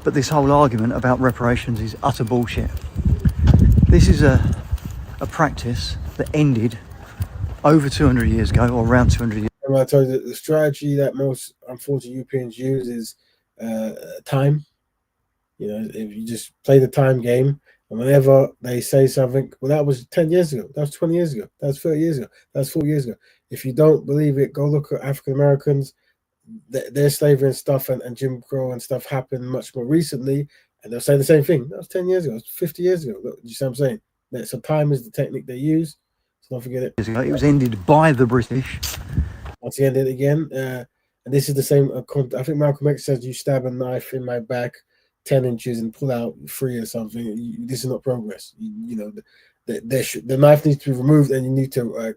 But this whole argument about reparations is utter bullshit. This is a practice that ended over 200 years ago, or around 200 years ago. I told you that the strategy that most unfortunate Europeans use is time. If you just play the time game, and whenever they say something, well, that was 10 years ago, that was 20 years ago, that was 30 years ago, that was 40 years ago. If you don't believe it, go look at African Americans. their slavery and stuff and Jim Crow and stuff happened much more recently, and they'll say the same thing. That was 10 years ago, 50 years ago. Look, you see what I'm saying? So time is the technique they use, so don't forget it. It was ended by the British. Once again, did it again. And this is the same. I think Malcolm X says, you stab a knife in my back 10 inches and pull out 3 or something. This is not progress. You know, the knife needs to be removed, and you need to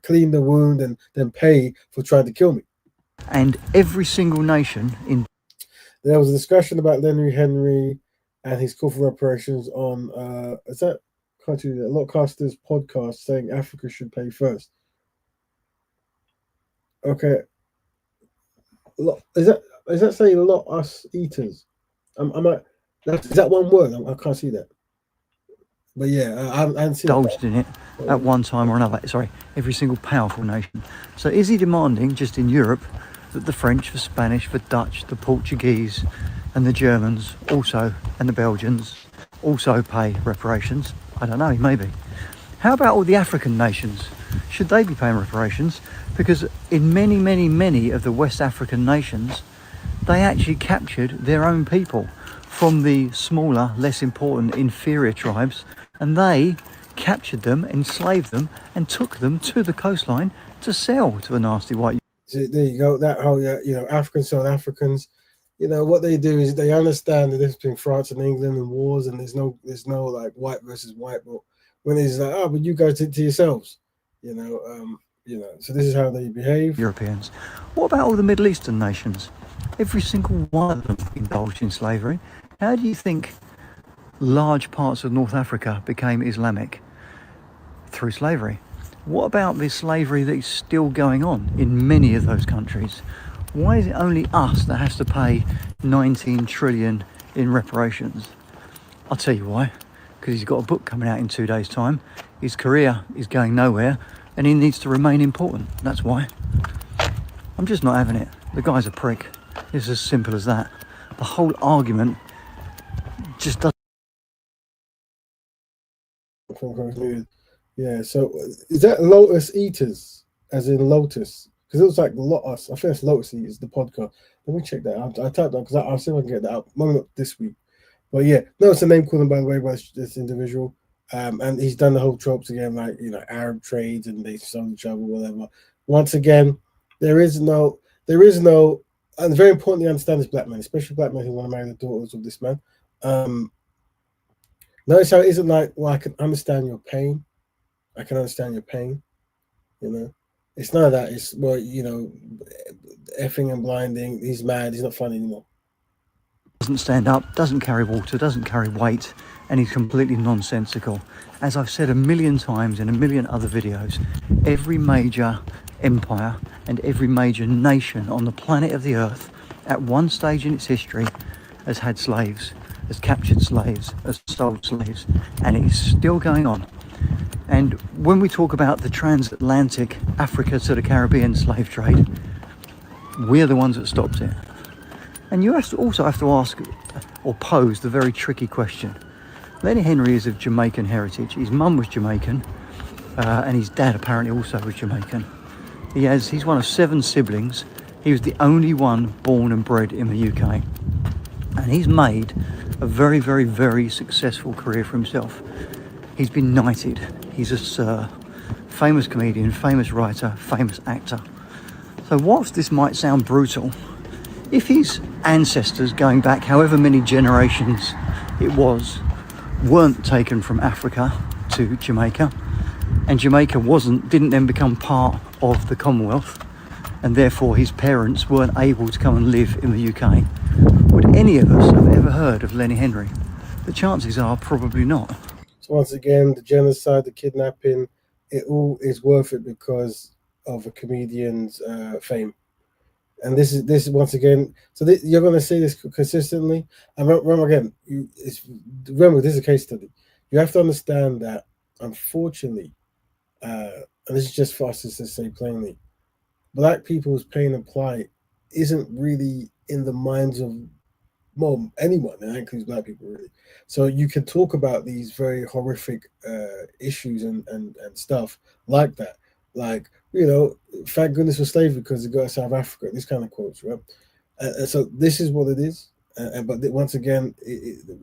clean the wound and then pay for trying to kill me. And every single nation in. There was a discussion about Lenny Henry and his call for reparations on is that country a lot casters podcast saying Africa should pay first. Okay. Is that saying a lot us eaters? Is that one word? I can't see that. But yeah, I haven't seen indulged in it at one time or another. Sorry, every single powerful nation. So is he demanding just in Europe that the French, the Spanish, the Dutch, the Portuguese and the Germans also, and the Belgians also pay reparations? I don't know, maybe. How about all the African nations? Should they be paying reparations? Because in many of the West African nations, they actually captured their own people from the smaller, less important, inferior tribes, and they captured them, enslaved them, and took them to the coastline to sell to the nasty white. So there you go. That whole, Africans, South Africans, what they do is they understand the difference between France and England and wars, and there's no like white versus white, but when it's like, but you guys did to yourselves, so this is how they behave. Europeans. What about all the Middle Eastern nations? Every single one of them indulged in slavery. How do you think large parts of North Africa became Islamic? Through slavery. What about the slavery that is still going on in many of those countries? Why is it only us that has to pay 19 trillion in reparations? I'll tell you why. Because he's got a book coming out in 2 days' time. His career is going nowhere, and he needs to remain important. That's why. I'm just not having it. The guy's a prick. It's as simple as that. The whole argument just doesn't. Yeah, so is that Lotus Eaters, as in Lotus? Because it looks like Lotus. I think it's Lotus Eaters, the podcast. Let me check that out. I typed that because I'll see if I can get that out. Maybe not this week. But yeah, no, it's a name called him, by the way, by this individual. And he's done the whole tropes again, like, Arab trades and they sold each other, whatever. Once again, there is no, and very importantly, understand this black man, especially black men who want to marry the daughters of this man. Notice how it isn't like, well, I can understand your pain. I can understand your pain. It's none of that. It's, well, effing and blinding. He's mad. He's not fun anymore. Doesn't stand up, doesn't carry water, doesn't carry weight, and he's completely nonsensical. As I've said a million times in a million other videos, every major empire and every major nation on the planet of the earth at one stage in its history has had slaves, has captured slaves, has sold slaves, and it is still going on. And when we talk about the transatlantic Africa to the Caribbean slave trade, we're the ones that stopped it. And you also have to ask or pose the very tricky question. Lenny Henry is of Jamaican heritage. His mum was Jamaican, and his dad apparently also was Jamaican. He's one of 7 siblings. He was the only one born and bred in the UK. And he's made a very, very, very successful career for himself. He's been knighted. He's a Sir. Famous comedian, famous writer, famous actor. So whilst this might sound brutal, if his ancestors, going back however many generations it was, weren't taken from Africa to Jamaica, and Jamaica didn't then become part of the Commonwealth, and therefore his parents weren't able to come and live in the UK, would any of us have ever heard of Lenny Henry? The chances are probably not. So once again, the genocide, the kidnapping, it all is worth it because of a comedian's fame. And this is once again. So you're going to see this consistently. And remember again, remember this is a case study. You have to understand that, unfortunately, and this is just for us to say plainly, black people's pain and plight isn't really in the minds of anyone, and that includes black people, really. So you can talk about these very horrific issues and stuff like that, like thank goodness for slavery because it got us out of Africa. This kind of quotes, right? So this is what it is. But once again,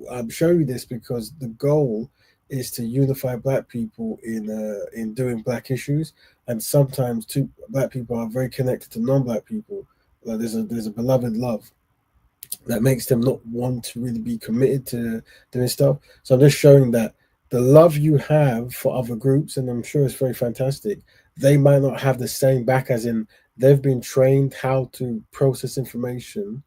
I'm showing you this because the goal is to unify Black people in doing Black issues, and sometimes two Black people are very connected to non-Black people. Like there's a beloved love that makes them not want to really be committed to doing stuff. So I'm just showing that the love you have for other groups, and I'm sure it's very fantastic, they might not have the same back, as in they've been trained how to process information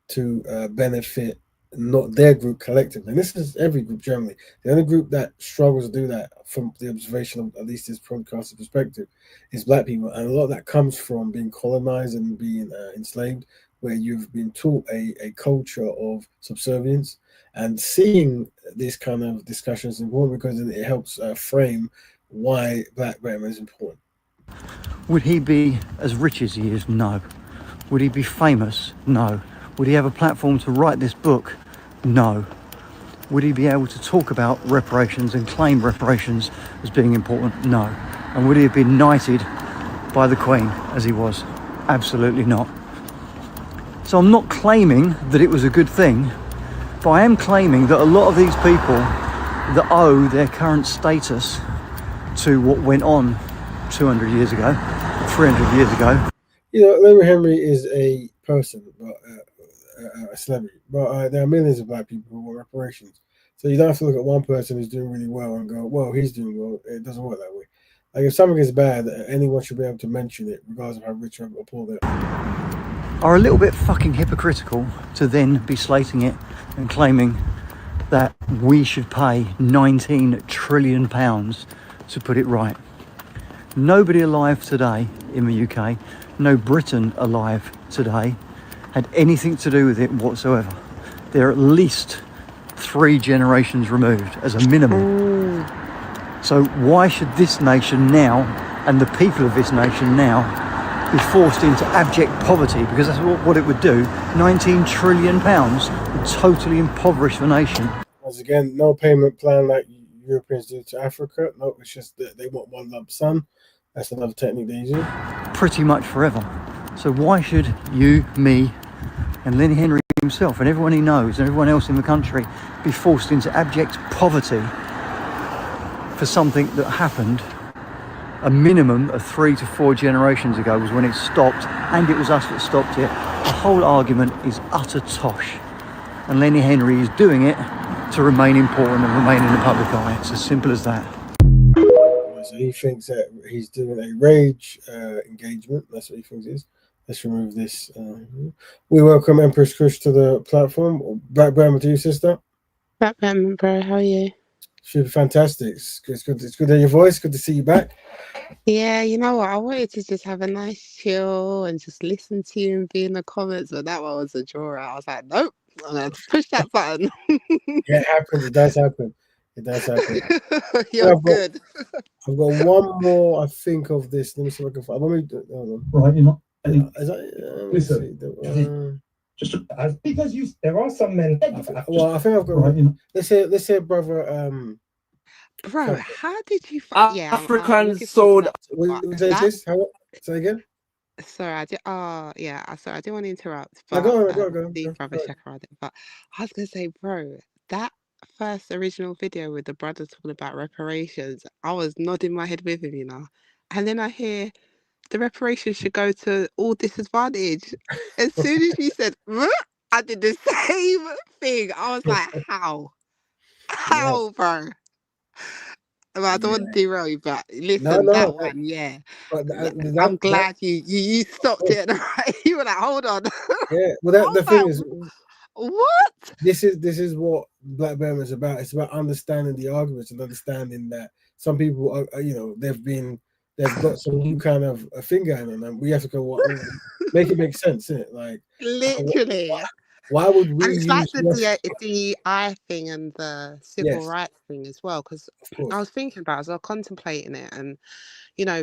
to benefit not their group collectively. And this is every group generally. The only group that struggles to do that, from the observation of at least this podcast's perspective, is Black people. And a lot of that comes from being colonized and being enslaved, where you've been taught a culture of subservience. And seeing this kind of discussion is important because it helps frame why Black Betterment is important. Would he be as rich as he is? No. Would he be famous? No. Would he have a platform to write this book? No. Would he be able to talk about reparations and claim reparations as being important? No. And would he have been knighted by the Queen as he was? Absolutely not. So I'm not claiming that it was a good thing, but I am claiming that a lot of these people that owe their current status to what went on 200 years ago, 300 years ago. Larry Henry is a person, but a celebrity, but there are millions of Black people who want reparations. So you don't have to look at one person who's doing really well and go, well, he's doing well. It doesn't work that way. Like if something is bad, anyone should be able to mention it, regardless of how rich or poor they are a little bit fucking hypocritical to then be slating it and claiming that we should pay 19 trillion pounds to put it right. Nobody alive today in the UK, no Briton alive today, had anything to do with it whatsoever. They're at least 3 generations removed as a minimum. So why should this nation now, and the people of this nation now, be forced into abject poverty? Because that's what it would do. 19 trillion pounds would totally impoverish the nation. Once again, no payment plan like Europeans do to Africa. No, it's just that they want one lump sum. That's another technique they use. Pretty much forever. So why should you, me, and Lenny Henry himself, and everyone he knows, and everyone else in the country, be forced into abject poverty for something that happened a minimum of 3 to 4 generations ago was when it stopped, and it was us that stopped it. The whole argument is utter tosh, and Lenny Henry is doing it to remain important and remain in the public eye. It's as simple as that. So he thinks that he's doing a rage engagement. That's what he thinks it is. Let's remove this. We welcome Empress Kush to the platform. Black Betterment to you, sister. Black Betterment, bro. How are you? Should be fantastic. It's good to hear your voice. Good to see you back. Yeah, you know what? I wanted to just have a nice chill and just listen to you and be in the comments, but that one was a draw. I was like, nope, I'm going to push that button. Yeah, it happens. It does happen. It does happen. You're good. I've got one more, I think, of this. Let me see if I can find. Hold on. Right, you're not. Is that, listen, just because there are some men. Well, I think I've got. Right, let's hear, brother. Bro, how did you find African sold? Say again. Sorry, I did. Sorry, I didn't want to interrupt. But, go. But I was gonna say, bro, that first original video with the brother talking about reparations, I was nodding my head with him, you know, and then I hear the reparations should go to all disadvantaged. As soon as you said, I did the same thing. I was like, how, bro? Well, I don't want to derail you, but listen, that one, yeah. I'm glad you stopped it. You were like, hold on. Yeah, well, the thing is, what? This is what Black Betterment is about. It's about understanding the arguments and understanding that some people are, they've got some kind of a thing going on, and we have to go make it make sense, isn't it? Like literally. Why would we? And it's like the DEI thing and the civil rights thing as well. Because I was thinking about it, as I was contemplating it, and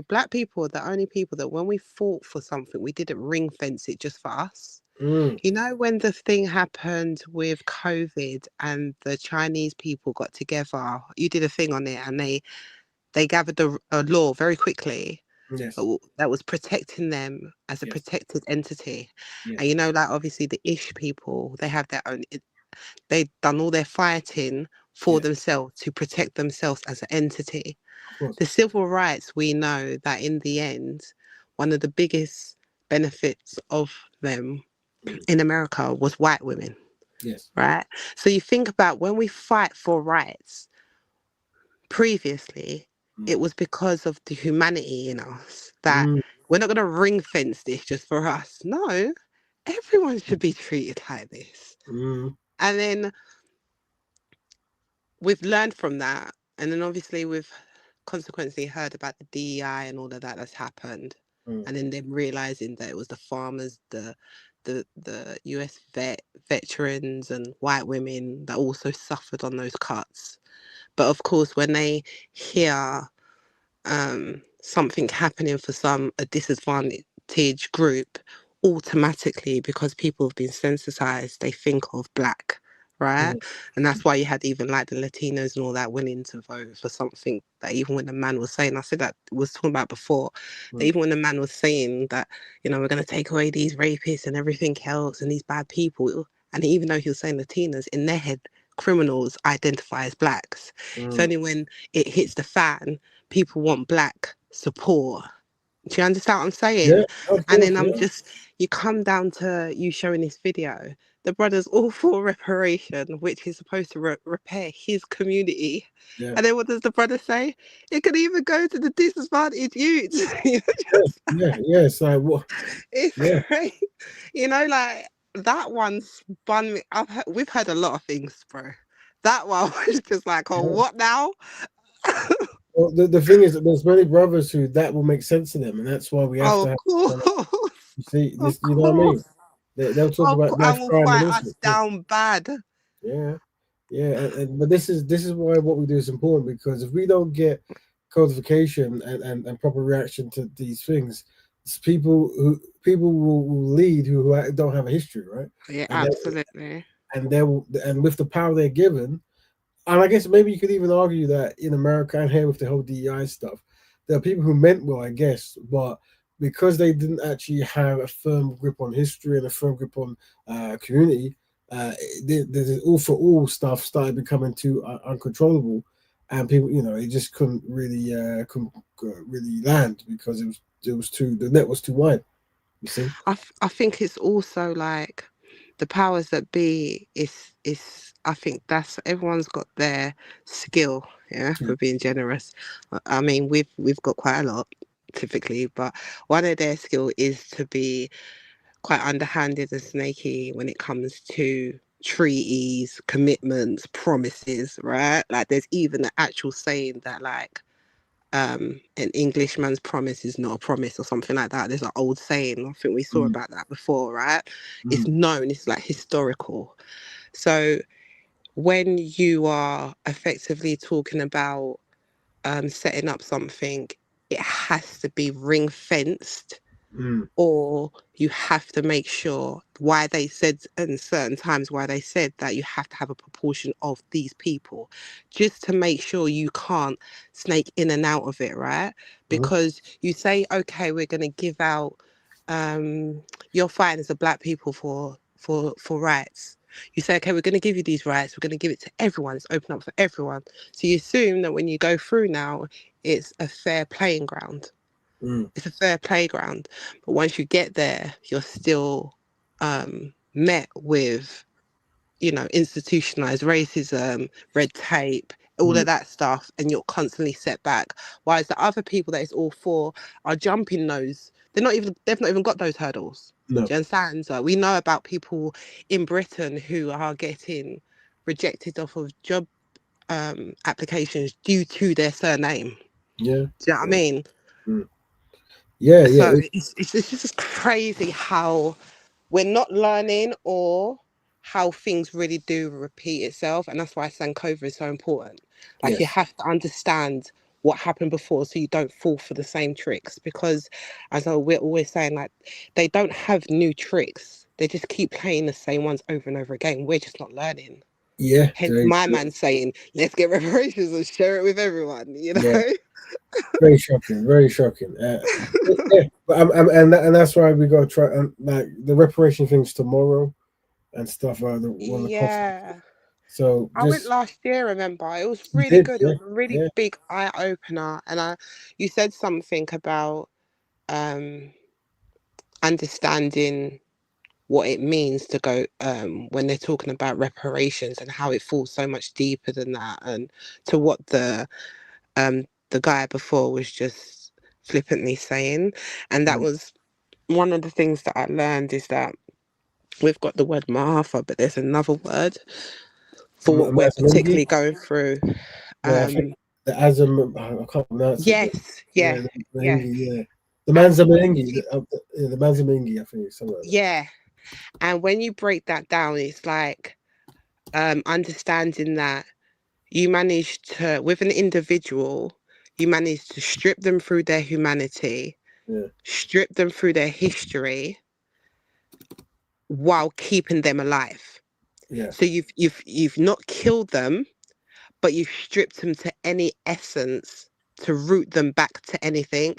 Black people are the only people that when we fought for something, we didn't ring fence it just for us. You know, when the thing happened with COVID and the Chinese people got together, you did a thing on it, and they gathered a law very quickly Yes. that was protecting them as a protected entity. Yes. And like obviously the Ish people, they have their own. They've done all their fighting for themselves to protect themselves as an entity. The civil rights, we know that in the end, one of the biggest benefits of them in America was white women. Yes. Right. So you think about when we fight for rights previously, it was because of the humanity in us that we're not going to ring fence this just for us. No, everyone should be treated like this. And then we've learned from that. And then obviously we've consequently heard about the DEI and all of that that's happened. And then them realizing that it was the farmers, the US veterans and white women that also suffered on those cuts. But of course, when they hear something happening for a disadvantaged group, automatically, because people have been sensitized, they think of black, right? And that's why you had even like the Latinos and all that willing to vote for something that even when the man was saying, I said that was talking about before, that even when the man was saying that, we're going to take away these rapists and everything else and these bad people, and even though he was saying Latinos, in their head, criminals identify as blacks. It's only when it hits the fan, people want black support. Do you understand what I'm saying? Yeah, of and course, then you come down to you showing this video. The brother's all for reparation, which is supposed to repair his community. Yeah. And then what does the brother say? It could even go to the disadvantaged youths. Yes. Like what? It's great. Like that one spun me. We've heard a lot of things, bro. That one was just like, oh, what now? Well, the thing is that there's many brothers who that will make sense to them, and that's why we have to have. You see, this, you know what I mean? They'll talk about knife will crime and fight all us sorts. down bad. Yeah, but this is why what we do is important, because if we don't get codification and proper reaction to these things, people will lead who don't have a history, right? Yeah, and absolutely. And with the power they're given. And I guess maybe you could even argue that in America and here with the whole DEI stuff, there are people who meant well, I guess, but because they didn't actually have a firm grip on history and a firm grip on community, the all for all stuff started becoming too uncontrollable, and people, it just couldn't really land because the net was too wide. You see, I think it's also like the powers that be is I think that's everyone's got their skill, for being generous. I mean, we've got quite a lot typically, but one of their skill is to be quite underhanded and snaky when it comes to treaties, commitments, promises, right? Like there's even an actual saying that like an Englishman's promise is not a promise or something like that. There's an old saying, I think we saw about that before, right? It's known, it's like historical. So when you are effectively talking about setting up something, it has to be ring fenced, or you have to make sure why they said in certain times why they said that you have to have a proportion of these people, just to make sure you can't snake in and out of it, right? Because you say, okay, we're going to give out you're fighting as a black people for rights. You say, okay, we're going to give you these rights, we're going to give it to everyone, it's open up for everyone. So you assume that when you go through now, it's a fair playing ground. It's a fair playground. But once you get there, you're still met with, institutionalized racism, red tape, all of that stuff, and you're constantly set back. Whereas the other people that it's all for are jumping those. They've not even got those hurdles. No. Do you understand? So we know about people in Britain who are getting rejected off of job applications due to their surname. Yeah. Do you know what I mean? Yeah. So it's just crazy how we're not learning, or how things really do repeat itself. And that's why Sankofa is so important. Like you have to understand what happened before so you don't fall for the same tricks, because as we're always saying, like they don't have new tricks. They just keep playing the same ones over and over again. We're just not learning. Yeah. Hence my man saying, let's get reparations and share it with everyone, you know? Yeah. Very shocking, very shocking. Yeah, but and that's why we got to try like the reparation things tomorrow and stuff. Yeah. So I went last year, remember? It was you really did, good. It was a really big eye opener. And you said something about understanding what it means to go when they're talking about reparations and how it falls so much deeper than that, and to what the guy before was just flippantly saying. And that was one of the things that I learned, is that we've got the word Martha, but there's another word for what we're particularly going through. Yeah, I think the Azam, I can't pronounce it. Yes, yeah, yeah. The Manzamalingi, the Manzamalingi, I think, something like that. Yeah, and when you break that down, it's like understanding that you manage to, with an individual, you manage to strip them through their humanity, strip them through their history, while keeping them alive. Yeah. So you've not killed them, but you've stripped them to any essence to root them back to anything.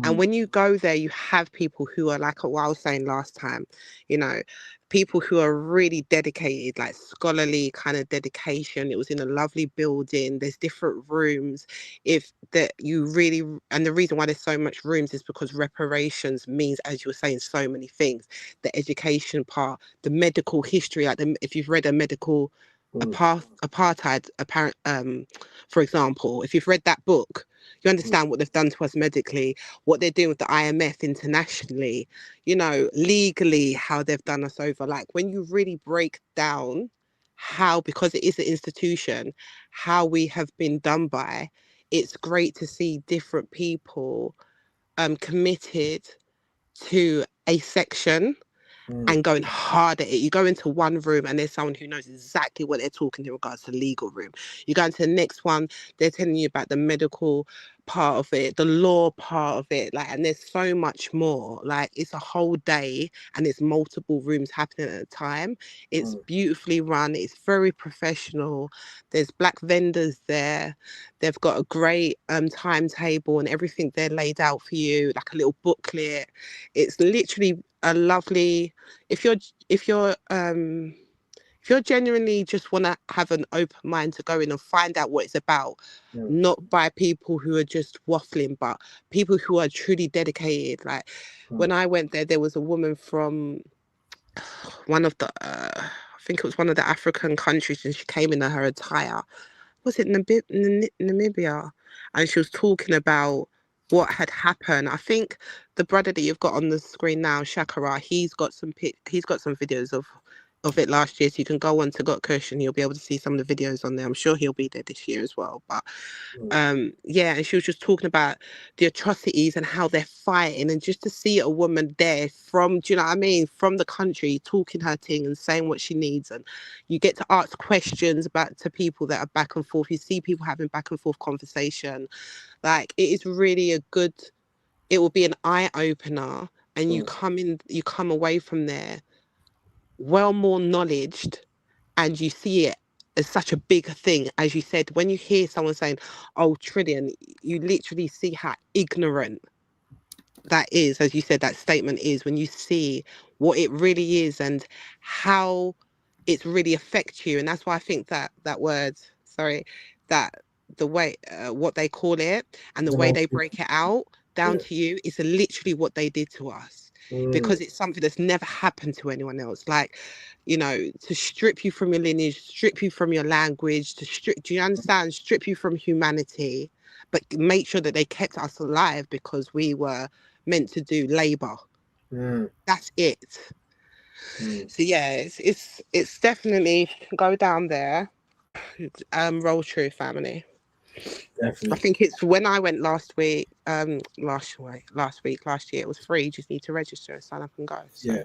And when you go there, you have people who are like what I was saying last time, you know, people who are really dedicated, like scholarly kind of dedication. It was in a lovely building. There's different rooms. If that you really, and the reason why there's so much rooms is because reparations means, as you were saying, so many things. The education part, the medical history, like if you've read a medical apartheid, apparent, for example, if you've read that book, you understand what they've done to us medically, what they're doing with the IMF internationally, you know, legally, how they've done us over. Like when you really break down how, because it is an institution, how we have been done by, it's great to see different people committed to a section and going hard at it. You go into one room and there's someone who knows exactly what they're talking in regards to the legal room. You go into the next one, they're telling you about the medical part of it, the law part of it, like, and there's so much more. Like it's a whole day and it's multiple rooms happening at a time. It's beautifully run, it's very professional. There's black vendors there. They've got a great timetable and everything they're laid out for you, like a little booklet. It's literally a lovely, if you're genuinely just want to have an open mind to go in and find out what it's about, not by people who are just waffling, but people who are truly dedicated. Like when I went there, there was a woman from one of the I think it was one of the African countries, and she came in her attire, was it Namibia, and she was talking about what had happened. I think the brother that you've got on the screen now, Shakara, he's got some videos of it last year, so you can go on to Got Kush and you'll be able to see some of the videos on there. I'm sure he'll be there this year as well. But yeah, and she was just talking about the atrocities and how they're fighting, and just to see a woman there from, do you know what I mean, from the country, talking her thing and saying what she needs, and you get to ask questions about to people that are back and forth. You see people having back and forth conversation. Like it is really a good, it will be an eye opener, and you come away from there well more knowledged, and you see it as such a big thing. As you said, when you hear someone saying, oh, Trillion, you literally see how ignorant that is. As you said, that statement is, when you see what it really is and how it really affects you. And that's why I think that that word, sorry, that the way what they call it and the way they break it out down to you is literally what they did to us, because it's something that's never happened to anyone else. Like, you know, to strip you from your lineage, strip you from your language, to strip, do you understand, strip you from humanity, but make sure that they kept us alive because we were meant to do labor. That's it. So yeah, it's definitely go down there. Roll True family. Definitely. I think it's when I went last year, it was free. You just need to register, sign up and go. So. Yeah.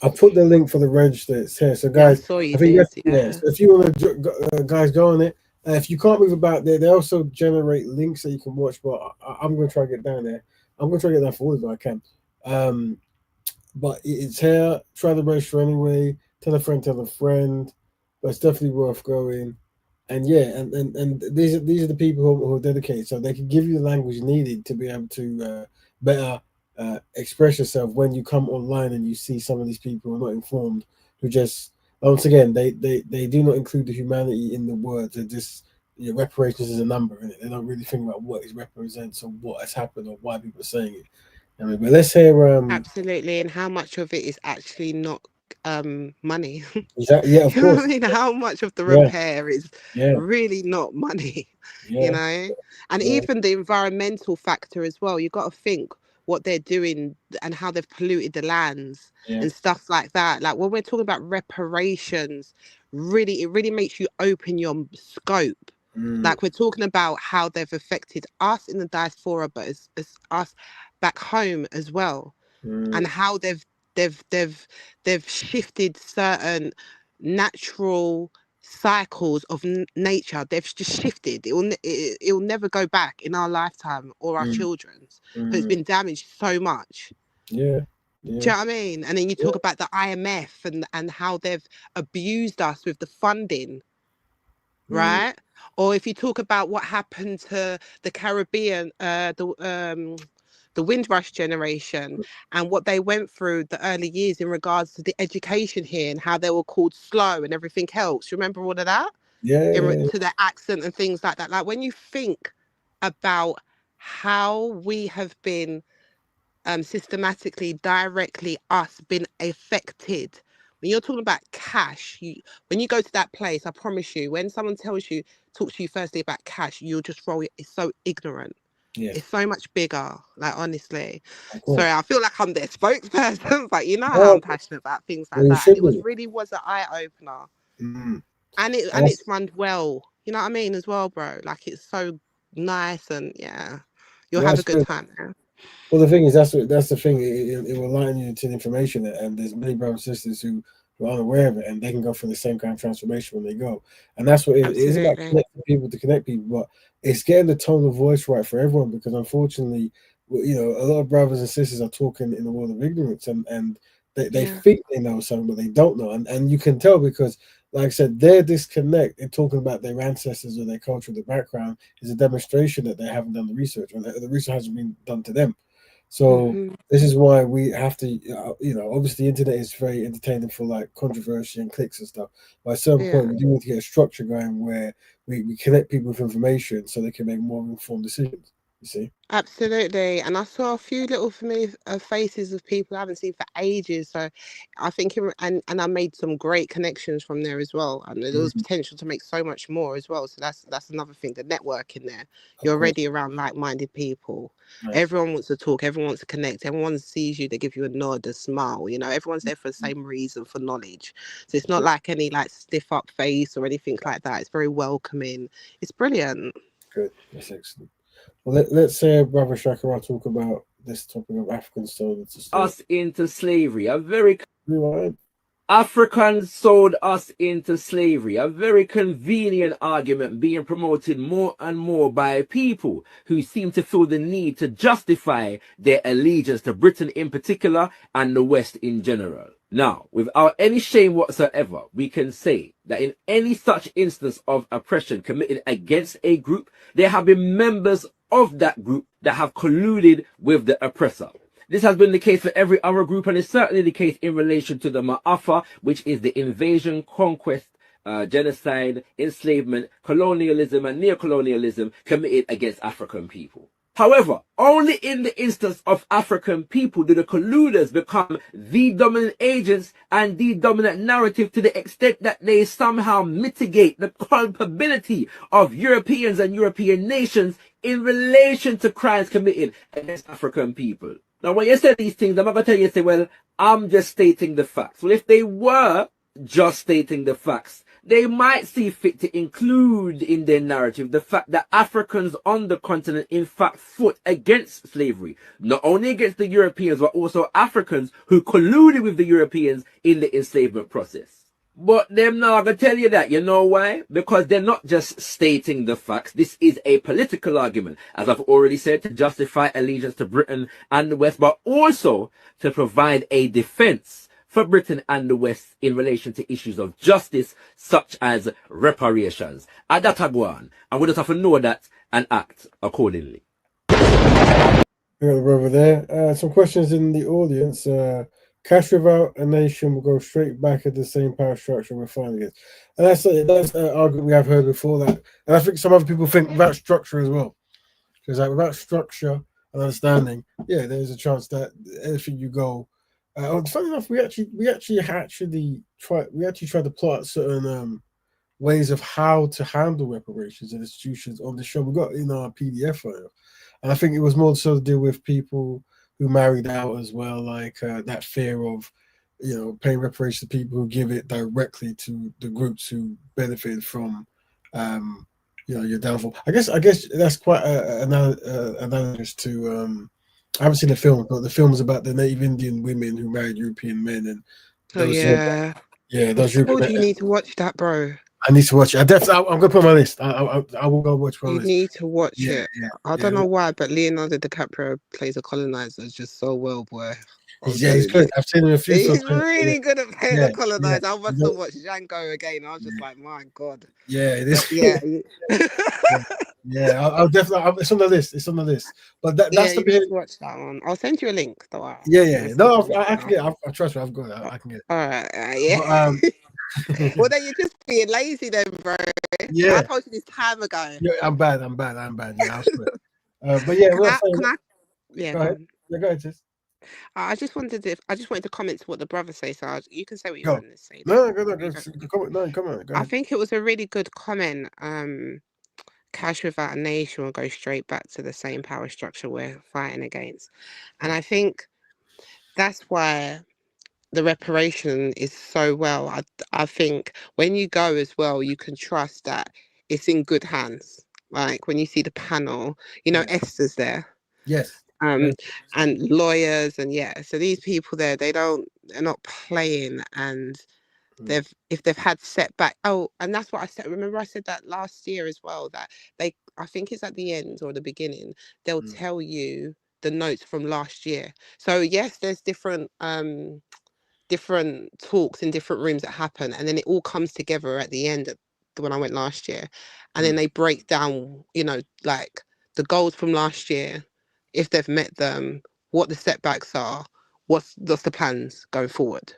I'll put the link for the register. It's here. So guys, I saw you I think did. so if you want to guys go on it. If you can't move about there, they also generate links that you can watch, but I'm going to try to get down there. I'm going to try to get down for all of you if I can. But it's here. Try the register anyway. Tell a friend, but it's definitely worth going. And yeah, and these are the people who are dedicated, so they can give you the language needed to be able to better express yourself when you come online and you see some of these people who are not informed, who just once again they do not include the humanity in the words. They just reparations is a number in it. They don't really think about what it represents or what has happened or why people are saying it. I mean, but let's hear Absolutely, and how much of it is actually not money? exactly, yeah, of You know what course, I mean? How much of the yeah, repair is yeah, really not money? You yeah, know, and yeah, even the environmental factor as well. You got to think what they're doing and how they've polluted the lands yeah, and stuff like that. Like when we're talking about reparations, really, it really makes you open your scope. mm, Like we're talking about how they've affected us in the diaspora, but as us back home as well, and mm, how they've they've they've shifted certain natural cycles of nature. They've just shifted. It will never go back in our lifetime or our mm, children's, because it's mm, been damaged so much. yeah, Do yeah, you know what I mean? And then you yeah, talk about the IMF and how they've abused us with the funding, mm, right? Or if you talk about what happened to the Caribbean, the Windrush generation, and what they went through the early years in regards to the education here and how they were called slow and everything else. You remember all of that? yeah, yeah, To their accent and things like that. Like when you think about how we have been systematically, directly, us been affected. When you're talking about cash, when you go to that place, I promise you, when someone talks to you firstly about cash, you'll just roll it. It's so ignorant. yeah, It's so much bigger, like honestly. of Sorry, course. I feel like I'm their spokesperson, but you know how Oh, I'm passionate about things well, like you that. And should it was be. really was an eye opener. Mm. And it's run well. You know what I mean as well, bro. Like it's so nice and yeah. You'll No, have a it's good good. time there. Well, the thing is, that's the thing. It will align you to the information, and there's many brothers and sisters who are unaware of it, and they can go through the same kind of transformation when they go. And that's what it is about, Absolutely. connecting people to connect people. But it's getting the tone of voice right for everyone, because unfortunately, a lot of brothers and sisters are talking in the world of ignorance, and they Yeah. think they know something, but they don't know, and you can tell because. Like I said, their disconnect in talking about their ancestors or their culture, their background, is a demonstration that they haven't done the research, or the research hasn't been done to them. So Hmm. this is why we have to, obviously the internet is very entertaining for like controversy and clicks and stuff. But at a certain Yeah. point, we do need to get a structure going where we connect people with information so they can make more informed decisions. You see? Absolutely. And I saw a few little familiar faces of people I haven't seen for ages. So I think, and I made some great connections from there as well. And there was Mhm. potential to make so much more as well. So that's another thing, the networking there. Of You're course. already around like-minded people. Nice. Everyone wants to talk, everyone wants to connect, everyone sees you, they give you a nod, a smile. Everyone's there for the same reason, for knowledge. So it's not like any like stiff up face or anything like that. It's very welcoming. It's brilliant. Good. That's excellent. Well, let's say Brother Shakara talk about this topic of African soul to slave. Us into slavery. A very Rewind. Africans sold us into slavery, a very convenient argument being promoted more and more by people who seem to feel the need to justify their allegiance to Britain in particular and the West in general. Now, without any shame whatsoever, we can say that in any such instance of oppression committed against a group, there have been members of that group that have colluded with the oppressor. This has been the case for every other group, and is certainly the case in relation to the Ma'afa, which is the invasion, conquest, genocide, enslavement, colonialism, and neocolonialism committed against African people. However, only in the instance of African people do the colluders become the dominant agents and the dominant narrative, to the extent that they somehow mitigate the culpability of Europeans and European nations in relation to crimes committed against African people. Now, when you say these things, I'm not going to tell you, say, well, I'm just stating the facts. Well, if they were just stating the facts, they might see fit to include in their narrative the fact that Africans on the continent in fact fought against slavery, not only against the Europeans, but also Africans who colluded with the Europeans in the enslavement process. But them not gonna tell you that. You know why? Because they're not just stating the facts. This is a political argument, as I've already said, to justify allegiance to Britain and the West, but also to provide a defense for Britain and the West in relation to issues of justice, such as reparations. And that I go on. And we just have to know that and act accordingly. We got the brother there. Some questions in the audience. Cash without a nation will go straight back at the same power structure we're fighting against. And that's an argument we have heard before that. And I think some other people think without structure as well. Because like without structure and understanding, yeah, there's a chance that anything you go. Funny enough, we actually tried to plot certain ways of how to handle reparations and institutions on the show. We got in our PDF file. And I think it was more so to deal with people who married out as well, like that fear of, paying reparations to people who give it directly to the groups who benefited from, your downfall. I guess that's quite analogous to. I haven't seen the film, but the film is about the Native Indian women who married European men, and those, yeah. those I European told men. you you need to watch that, bro. I need to watch it. I'm gonna put it on my list. I will go watch my You list. need to watch it. I don't yeah. know why, but Leonardo DiCaprio plays a colonizer just so well, boy. He's good. I've seen him in a few films. He's really good at playing a colonizer. I must have Yeah. watched Django again. I was just like, my God. Yeah, But yeah. I'll definitely. It's on the list. It's on the list. But that's you the need to watch that one. I'll send you a link. Don't worry. Yeah. No, I can get. I trust me. I've got it. I can get it. All right. Yeah. But, well, then you're just being lazy, then, bro. Yeah. I told you this time ago. Yeah, I'm bad. Yeah, I'll swear. But yeah, Can I? Yeah. Go ahead. Yeah, go ahead, sis. I just wanted to comment to what the brother says. So you can say what you Go. want to say. No, go. Come on. Go I ahead. think it was a really good comment. Cash without a nation will go straight back to the same power structure we're fighting against. And I think that's why the reparation is so well. I think when you go as well, you can trust that it's in good hands. Like when you see the panel, Esther's there. Yes. And lawyers and so these people there, they're not playing, and if they've had setback. Oh, and that's what I said. Remember I said that last year as well, that I think it's at the end or the beginning, they'll tell you the notes from last year. So yes, there's different talks in different rooms that happen, and then it all comes together at the end when I went last year, and then they break down, like the goals from last year, if they've met them, what the setbacks are, what's the plans going forward,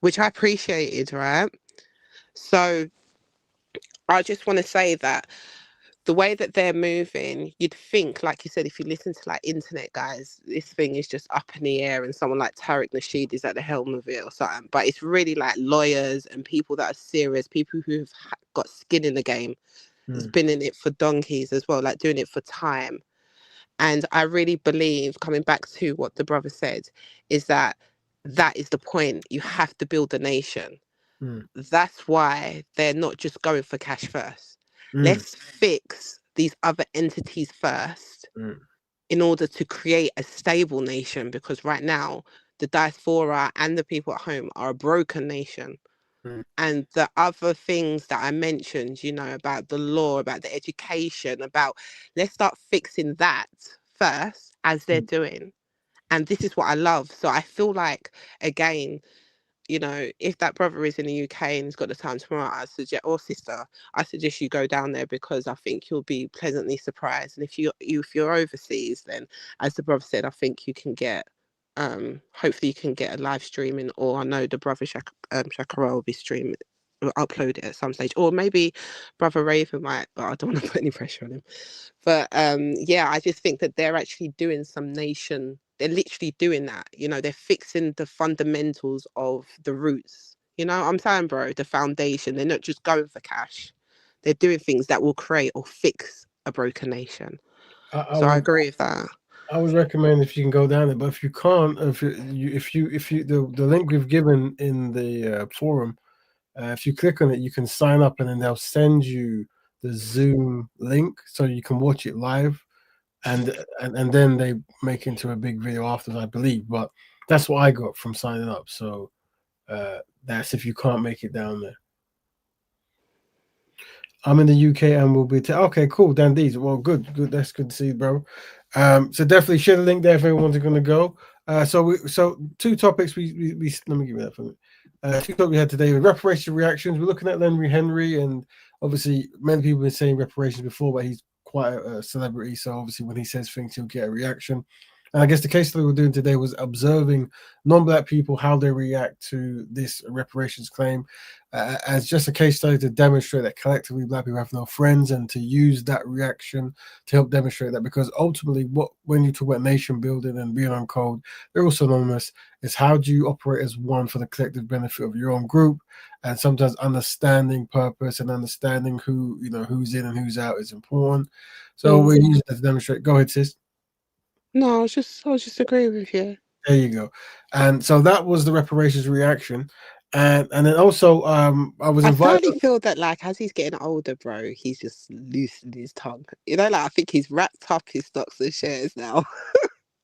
which I appreciated, right? So I just want to say that the way that they're moving, you'd think, like you said, if you listen to like internet guys, this thing is just up in the air and someone like Tariq Nasheed is at the helm of it or something. But it's really like lawyers and people that are serious, people who've got skin in the game. It's been in it for donkeys as well, like doing it for time. And I really believe, coming back to what the brother said, is that is the point. You have to build a nation. That's why they're not just going for cash first. Let's fix these other entities first in order to create a stable nation, because right now the diaspora and the people at home are a broken nation. And the other things that I mentioned, about the law, about the education, let's start fixing that first as they're doing. And this is what I love. So I feel like, again, if that brother is in the UK and he's got the time tomorrow, or sister, I suggest you go down there, because I think you'll be pleasantly surprised. And if you're overseas, then as the brother said, I think you can get, hopefully you can get a live streaming, or I know the brother Shakara will be streaming, will upload it at some stage, or maybe brother Raven might, but I don't want to put any pressure on him. But I just think that they're actually doing some nation. They're literally doing that. They're fixing the fundamentals of the roots. I'm saying, bro, the foundation. They're not just going for cash. They're doing things that will create or fix a broken nation. I agree with that. I would recommend if you can go down there, but if you can't, the link we've given in the forum, if you click on it, you can sign up, and then they'll send you the Zoom link so you can watch it live, and then they make it into a big video afterwards, I believe. But that's what I got from signing up. So that's if you can't make it down there. I'm in the UK and we'll be okay, cool. Dan D's. Well, good. That's good to see you, bro. So definitely share the link there if everyone's going to go. So two topics we let me give you that for a minute. Two topics we had today: reparations reactions. We're looking at Henry, and obviously many people have been saying reparations before, but he's quite a celebrity, so obviously when he says things, he'll get a reaction. And I guess the case study we're doing today was observing non-black people, how they react to this reparations claim, as just a case study to demonstrate that collectively black people have no friends, and to use that reaction to help demonstrate that, because ultimately when you talk about nation building and being on code, they're all synonymous. It's how do you operate as one for the collective benefit of your own group, and sometimes understanding purpose and understanding who's in and who's out is important. So we're using that to demonstrate. Go ahead, sis. No, I was just agreeing with you. There you go. And so that was the reparations reaction. And then also I was invited. I certainly feel that, like, as he's getting older, bro, he's just loosened his tongue. You know, like, I think he's wrapped up his stocks and shares now.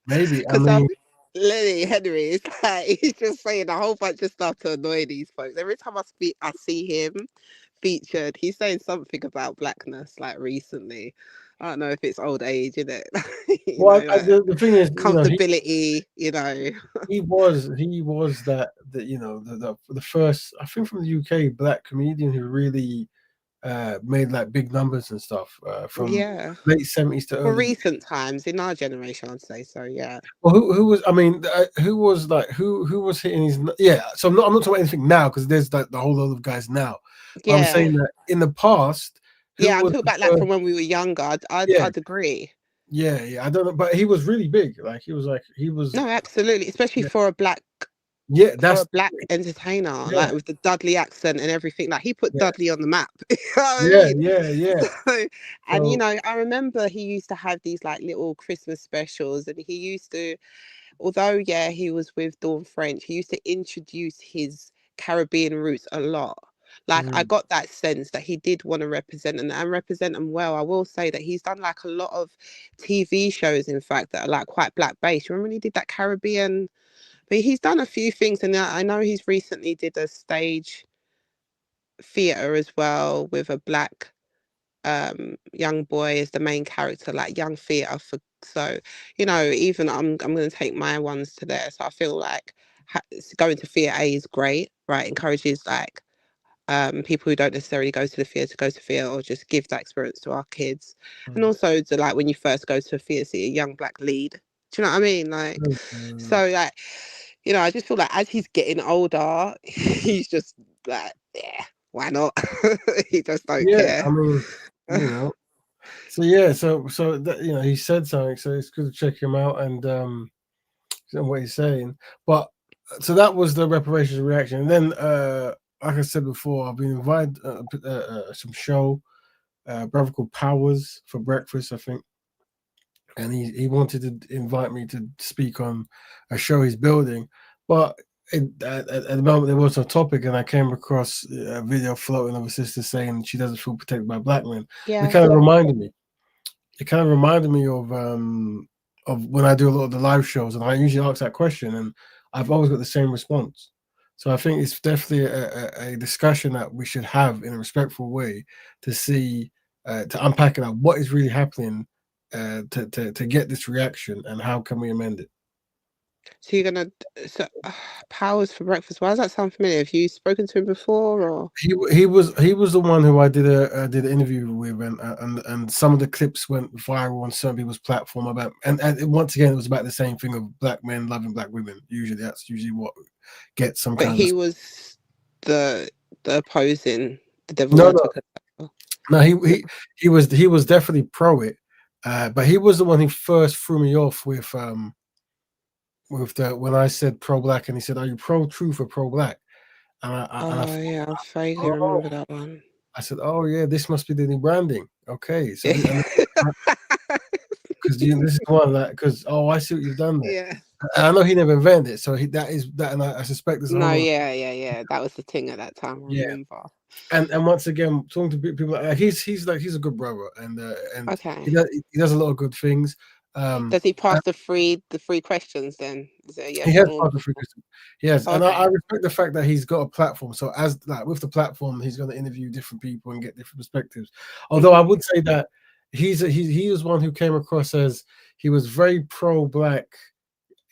Maybe. I Because mean, Lenny Henry is like, he's just saying a whole bunch of stuff to annoy these folks. Every time I see him featured, he's saying something about blackness, like, recently. I don't know if it's old age, isn't it? well, the thing is, comfortability, he was that the first, I think, from the UK black comedian who really made like big numbers and stuff from late 70s to For early. recent times, in our generation, I'd say so. Yeah. Well, who was? I mean, who was like who was hitting his? Yeah. So I'm not talking about anything now, because there's like the whole lot of guys now. But I'm saying that in the past. Yeah, I'm talking about like from when we were younger. I'd agree. Yeah. I don't know, but he was really big. Like he was. No, absolutely, especially for a black. Yeah, for a black entertainer, like with the Dudley accent and everything. Like he put Dudley on the map. You know what I mean? Yeah. So, and I remember he used to have these like little Christmas specials, and he used to, although he was with Dawn French, he used to introduce his Caribbean roots a lot. Like I got that sense that he did want to represent them and represent them well. I will say that he's done like a lot of TV shows, in fact, that are like quite black based. Remember when he did that Caribbean? But he's done a few things, and I know he's recently did a stage theatre as well with a black young boy as the main character, like young theatre. So even I'm going to take my ones to there. So I feel like going to theatre is great, right? Encourages like people who don't necessarily go to the theatre to go to theatre, or just give that experience to our kids. And also to, like, when you first go to a theatre, see a young black lead. Do you know what I mean? Like, so like, I just feel like as he's getting older, he's just like, yeah, why not? He just don't care. I mean, so that, he said something, so it's good to check him out and what he's saying. But so that was the reparations reaction. And then like I said before, I've been invited some show, brother called Powers, for breakfast, I think. And he wanted to invite me to speak on a show he's building. But at the moment, there was no topic, and I came across a video floating of a sister saying she doesn't feel protected by black men. Yeah. It kind of reminded me. It kind of reminded me of when I do a lot of the live shows, and I usually ask that question, and I've always got the same response. So I think it's definitely a discussion that we should have in a respectful way to see, to unpack it out, what is really happening to get this reaction, and how can we amend it. So you're gonna Powers for breakfast. Why does that sound familiar? Have you spoken to him before, or he was the one who I did an interview with, and some of the clips went viral on some people's platform about, and once again it was about the same thing of black men loving black women. Usually that's what gets some. But kind he of... was the opposing, the devil. No, he was definitely pro it, but he was the one who first threw me off with when I said pro black, and he said, "Are you pro truth or pro blaak?" And I vaguely remember that one. I said, "Oh yeah, this must be the new branding." Okay, so because this is one that I see what you've done there. Yeah. And I know he never invented it, so and I suspect there's yeah. That was the thing at that time. I remember. And once again, talking to people, like he's a good brother, and okay, he does a lot of good things. Does he pass the free questions then? Is it he has passed the free questions. Yes, okay. And I respect the fact that he's got a platform. So with the platform, he's going to interview different people and get different perspectives. Although I would say that he was one who came across as he was very pro black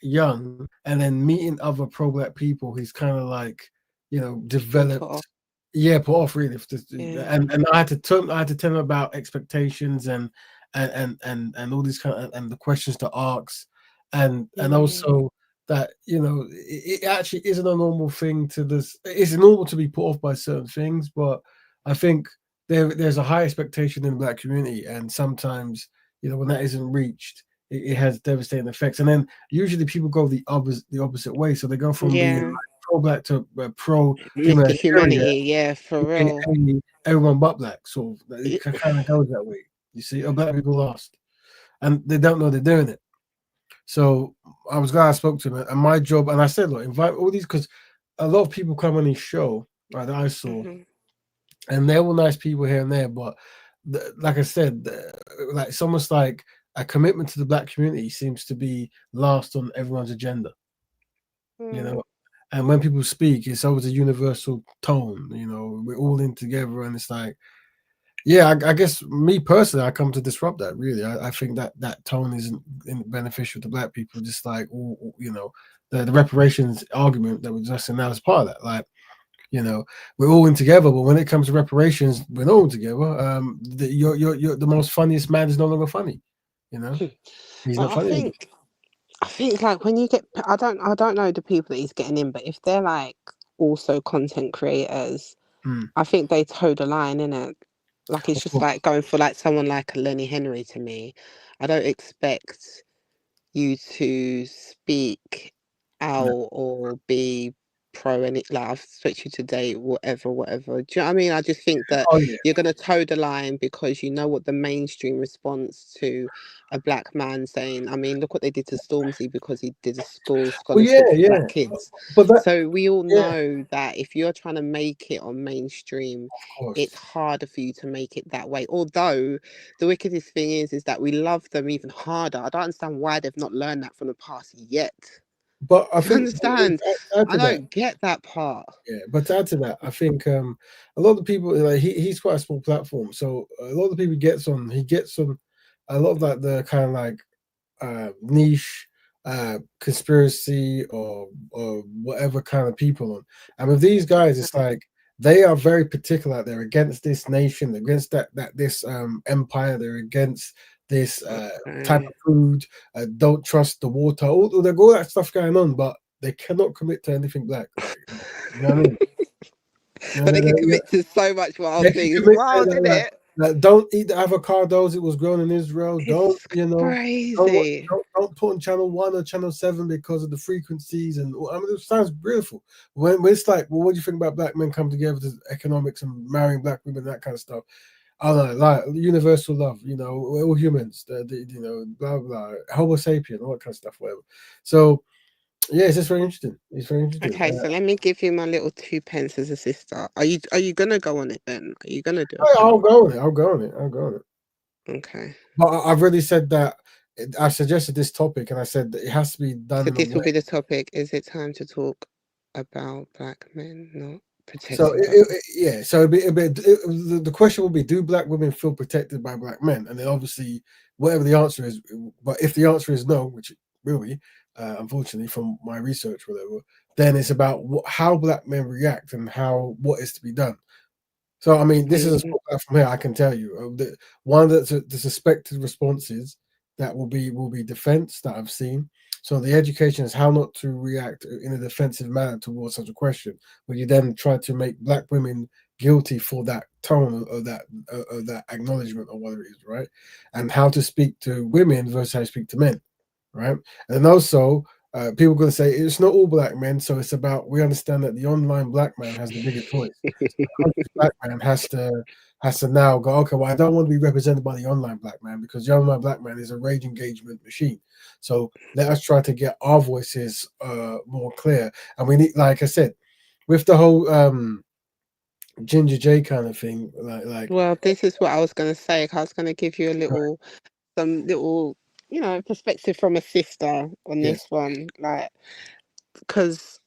young and then meeting other pro-black people, he's kind of like, you know, developed. Yeah, put off really. And I had to tell him about expectations and all these kind of, and the questions to ask, and also that, you know, it actually isn't a normal thing to this. It's normal to be put off by certain things, but I think there's a high expectation in the Black community, and sometimes, you know, when that isn't reached, it has devastating effects. And then usually people go the opposite way, so they go from being like pro-black to pro Mr. Humanity, yeah, for real. Everyone but black, so it kind of goes that way. You see, black people lost, and they don't know they're doing it. So I was glad I spoke to him, and my job, and I said, look, invite all these, because a lot of people come on his show, right, that I saw, and they're all nice people here and there, but like I said, like it's almost like a commitment to the Black community seems to be last on everyone's agenda, you know. And when people speak, it's always a universal tone, you know, we're all in together, and it's like, yeah, I guess me personally, I come to disrupt that. Really, I think that tone isn't beneficial to Black people. Just like, you know, the reparations argument that we're discussing now is part of that. Like, you know, we're all in together, but when it comes to reparations, we're not all together. You're the most funniest man is no longer funny. You know, he's not funny. I think like when you get, I don't know the people that he's getting in, but if they're like also content creators, I think they toe the line, innit? Like it's just like going for like someone like a Lenny Henry to me. I don't expect you to speak out or be pro any, like I expect you to date whatever. Do you know what I mean? I just think that you're gonna toe the line because you know what the mainstream response to a Black man saying, I mean, look what they did to Stormzy because he did a school scholarship for Black kids. So we all know that if you're trying to make it on mainstream, it's harder for you to make it that way. Although the wickedest thing is that we love them even harder. I don't understand why they've not learned that from the past yet. But I think understand. I don't get that part. Yeah, but to add to that, I think a lot of the people, like he's quite a small platform, so a lot of the people he gets on a lot of like the kind of like niche conspiracy or whatever kind of people on. And with these guys, it's like they are very particular. They're against this nation, against this empire. They're against this type of food. Don't trust the water. All that stuff going on, but they cannot commit to anything Black. Like, you know what I mean? But they can commit to so much wild things. Wild, isn't it? Like, don't eat the avocados. It was grown in Israel. Don't, you know, crazy. Don't put on channel 1 or channel 7 because of the frequencies. And I mean, it sounds beautiful. When it's like, well, what do you think about Black men come together to economics and marrying Black women, that kind of stuff? I don't know, like universal love, you know, we're all humans, you know, blah blah, Homo sapien, all that kind of stuff, whatever. So yeah, it's just very interesting. It's very interesting. Okay, so let me give you my little 2 pence as a sister. Are you gonna go on it then? Are you gonna do it? I'll go on it. I'll go on it. Okay. But I've really said that I suggested this topic, and I said that it has to be done. So this will be the topic. Is it time to talk about Black men not protected? So so the question will be: do Black women feel protected by Black men? And then obviously, whatever the answer is, but if the answer is no, which it will be, unfortunately, from my research, whatever, then it's about how Black men react and what is to be done. So I mean, this is from here. I can tell you, one of the suspected responses that will be defense that I've seen. So the education is how not to react in a defensive manner towards such a question, where you then try to make Black women guilty for that tone or that acknowledgement or whatever it is, right? And how to speak to women versus how to speak to men, right? And also, people are going to say it's not all Black men, so it's about, we understand that the online Black man has the biggest voice. The Black man has to now go, okay, well, I don't want to be represented by the online Black man because the online Black man is a rage engagement machine. So let us try to get our voices more clear. And we need, like I said, with the whole Ginger J kind of thing, like. Well, this is what I was going to say. I was going to give you some little, you know, perspective from a sister on this one, like, because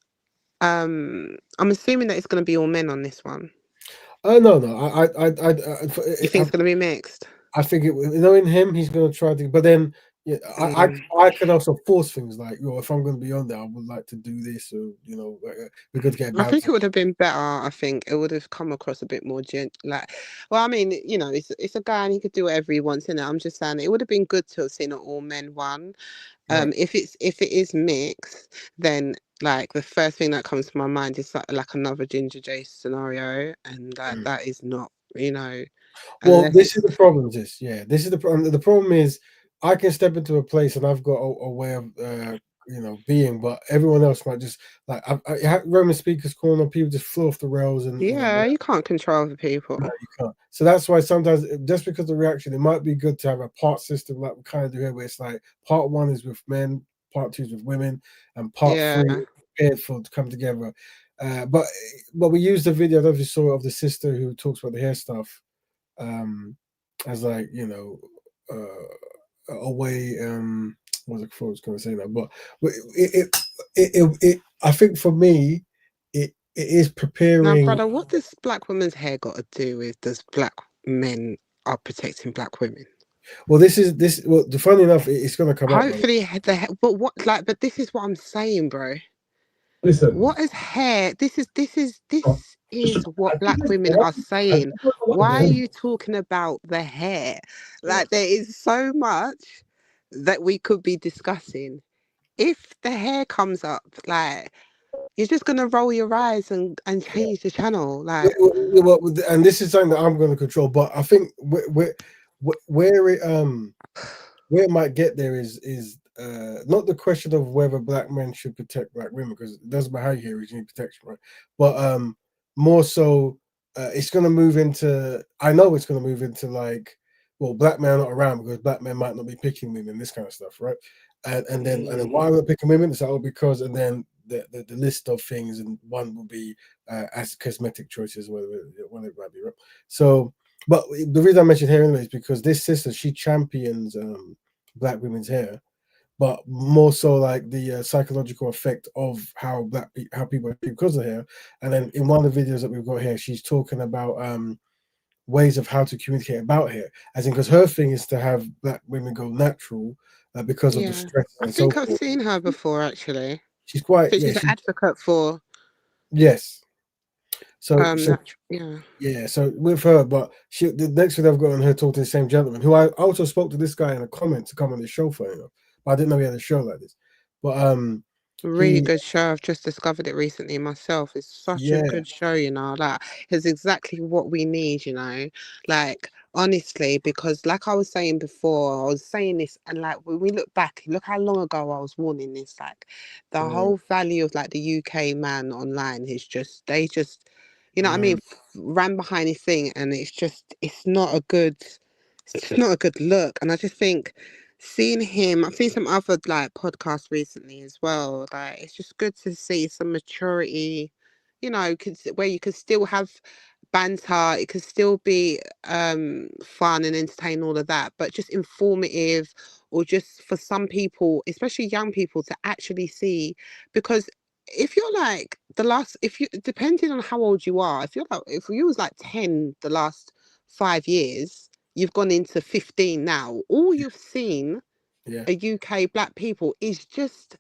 I'm assuming that it's going to be all men on this one. No. You think it's going to be mixed? I think knowing him, he's going to try to. But then Yeah, Mm. I can also force things like, if I'm going to be on there, I would like to do this, or we're good to get a I balance. think it would have been better. I think it would have come across a bit more well, I mean, it's a guy and he could do whatever he wants in it. I'm just saying it would have been good to have seen an all men one. Right. If it is mixed, then like the first thing that comes to my mind is like another Ginger J scenario, and that is not, Well, unless this it's is the problem. This is the problem. The problem is I can step into a place and I've got a way of being, but everyone else might just like I have Roman speakers calling on people just flow off the rails, and yeah, you can't control the people. no, you can't. So that's why sometimes, just because of the reaction, it might be good to have a part system like we kind of do here, where it's like part one is with men, part two is with women, and part Yeah. three is prepared for to come together. But we use the video, I don't know if you saw it, of the sister who talks about the hair stuff, as like a way. What was I was going to say that, but it I think for me, it is Now, preparing. brother, what does black women's hair got to do with does black men are protecting black women? Well, Well, funny enough, it's going to come up. Hopefully, but this is what I'm saying, bro. Listen. What is hair? This is what black women are saying. Why are you talking about the hair? Like, there is so much that we could be discussing. If the hair comes up, like, you're just gonna roll your eyes and change the channel, like. Well, and this is something that I'm going to control, but I think where it might get there is not the question of whether black men should protect black women, because it doesn't matter how you hear it, you need protection, right? But more so, it's going to move into. I know it's going to move into like, well, black men are not around because black men might not be picking women, this kind of stuff, right? And then why are they picking women? It's like, because, and then the list of things, and one will be as cosmetic choices, whatever it might be, right? So, but the reason I mentioned hair anyway is because this sister, she champions black women's hair, but more so like the psychological effect of how people are because of hair. And then in one of the videos that we've got here, she's talking about ways of how to communicate about hair, as in, because her thing is to have black women go natural because of the stress I and so think I've forth. seen her before, actually. She's quite, She's an advocate for. Yes. So yeah. So with her, but the next video I've got on her talking to the same gentleman, who I also spoke to this guy in a comment to come on the show for him, but I didn't know he had a show like this. But really good show. I've just discovered it recently myself. It's such a good show, like it's exactly what we need, like, honestly, because like I was saying before, I was saying this, and like when we look back, look how long ago I was warning this, like the whole value of like the UK man online is just, they just, what I mean, ran behind this thing, and it's not a good look. And I just think, seeing him, I've seen some other like podcasts recently as well, like it's just good to see some maturity, where you could still have banter, it could still be fun and entertain, all of that, but just informative, or just for some people, especially young people, to actually see. Because if you're like if you, depending on how old you are, if you was like 10 the last 5 years, you've gone into 15 now, all you've seen a UK black people is just,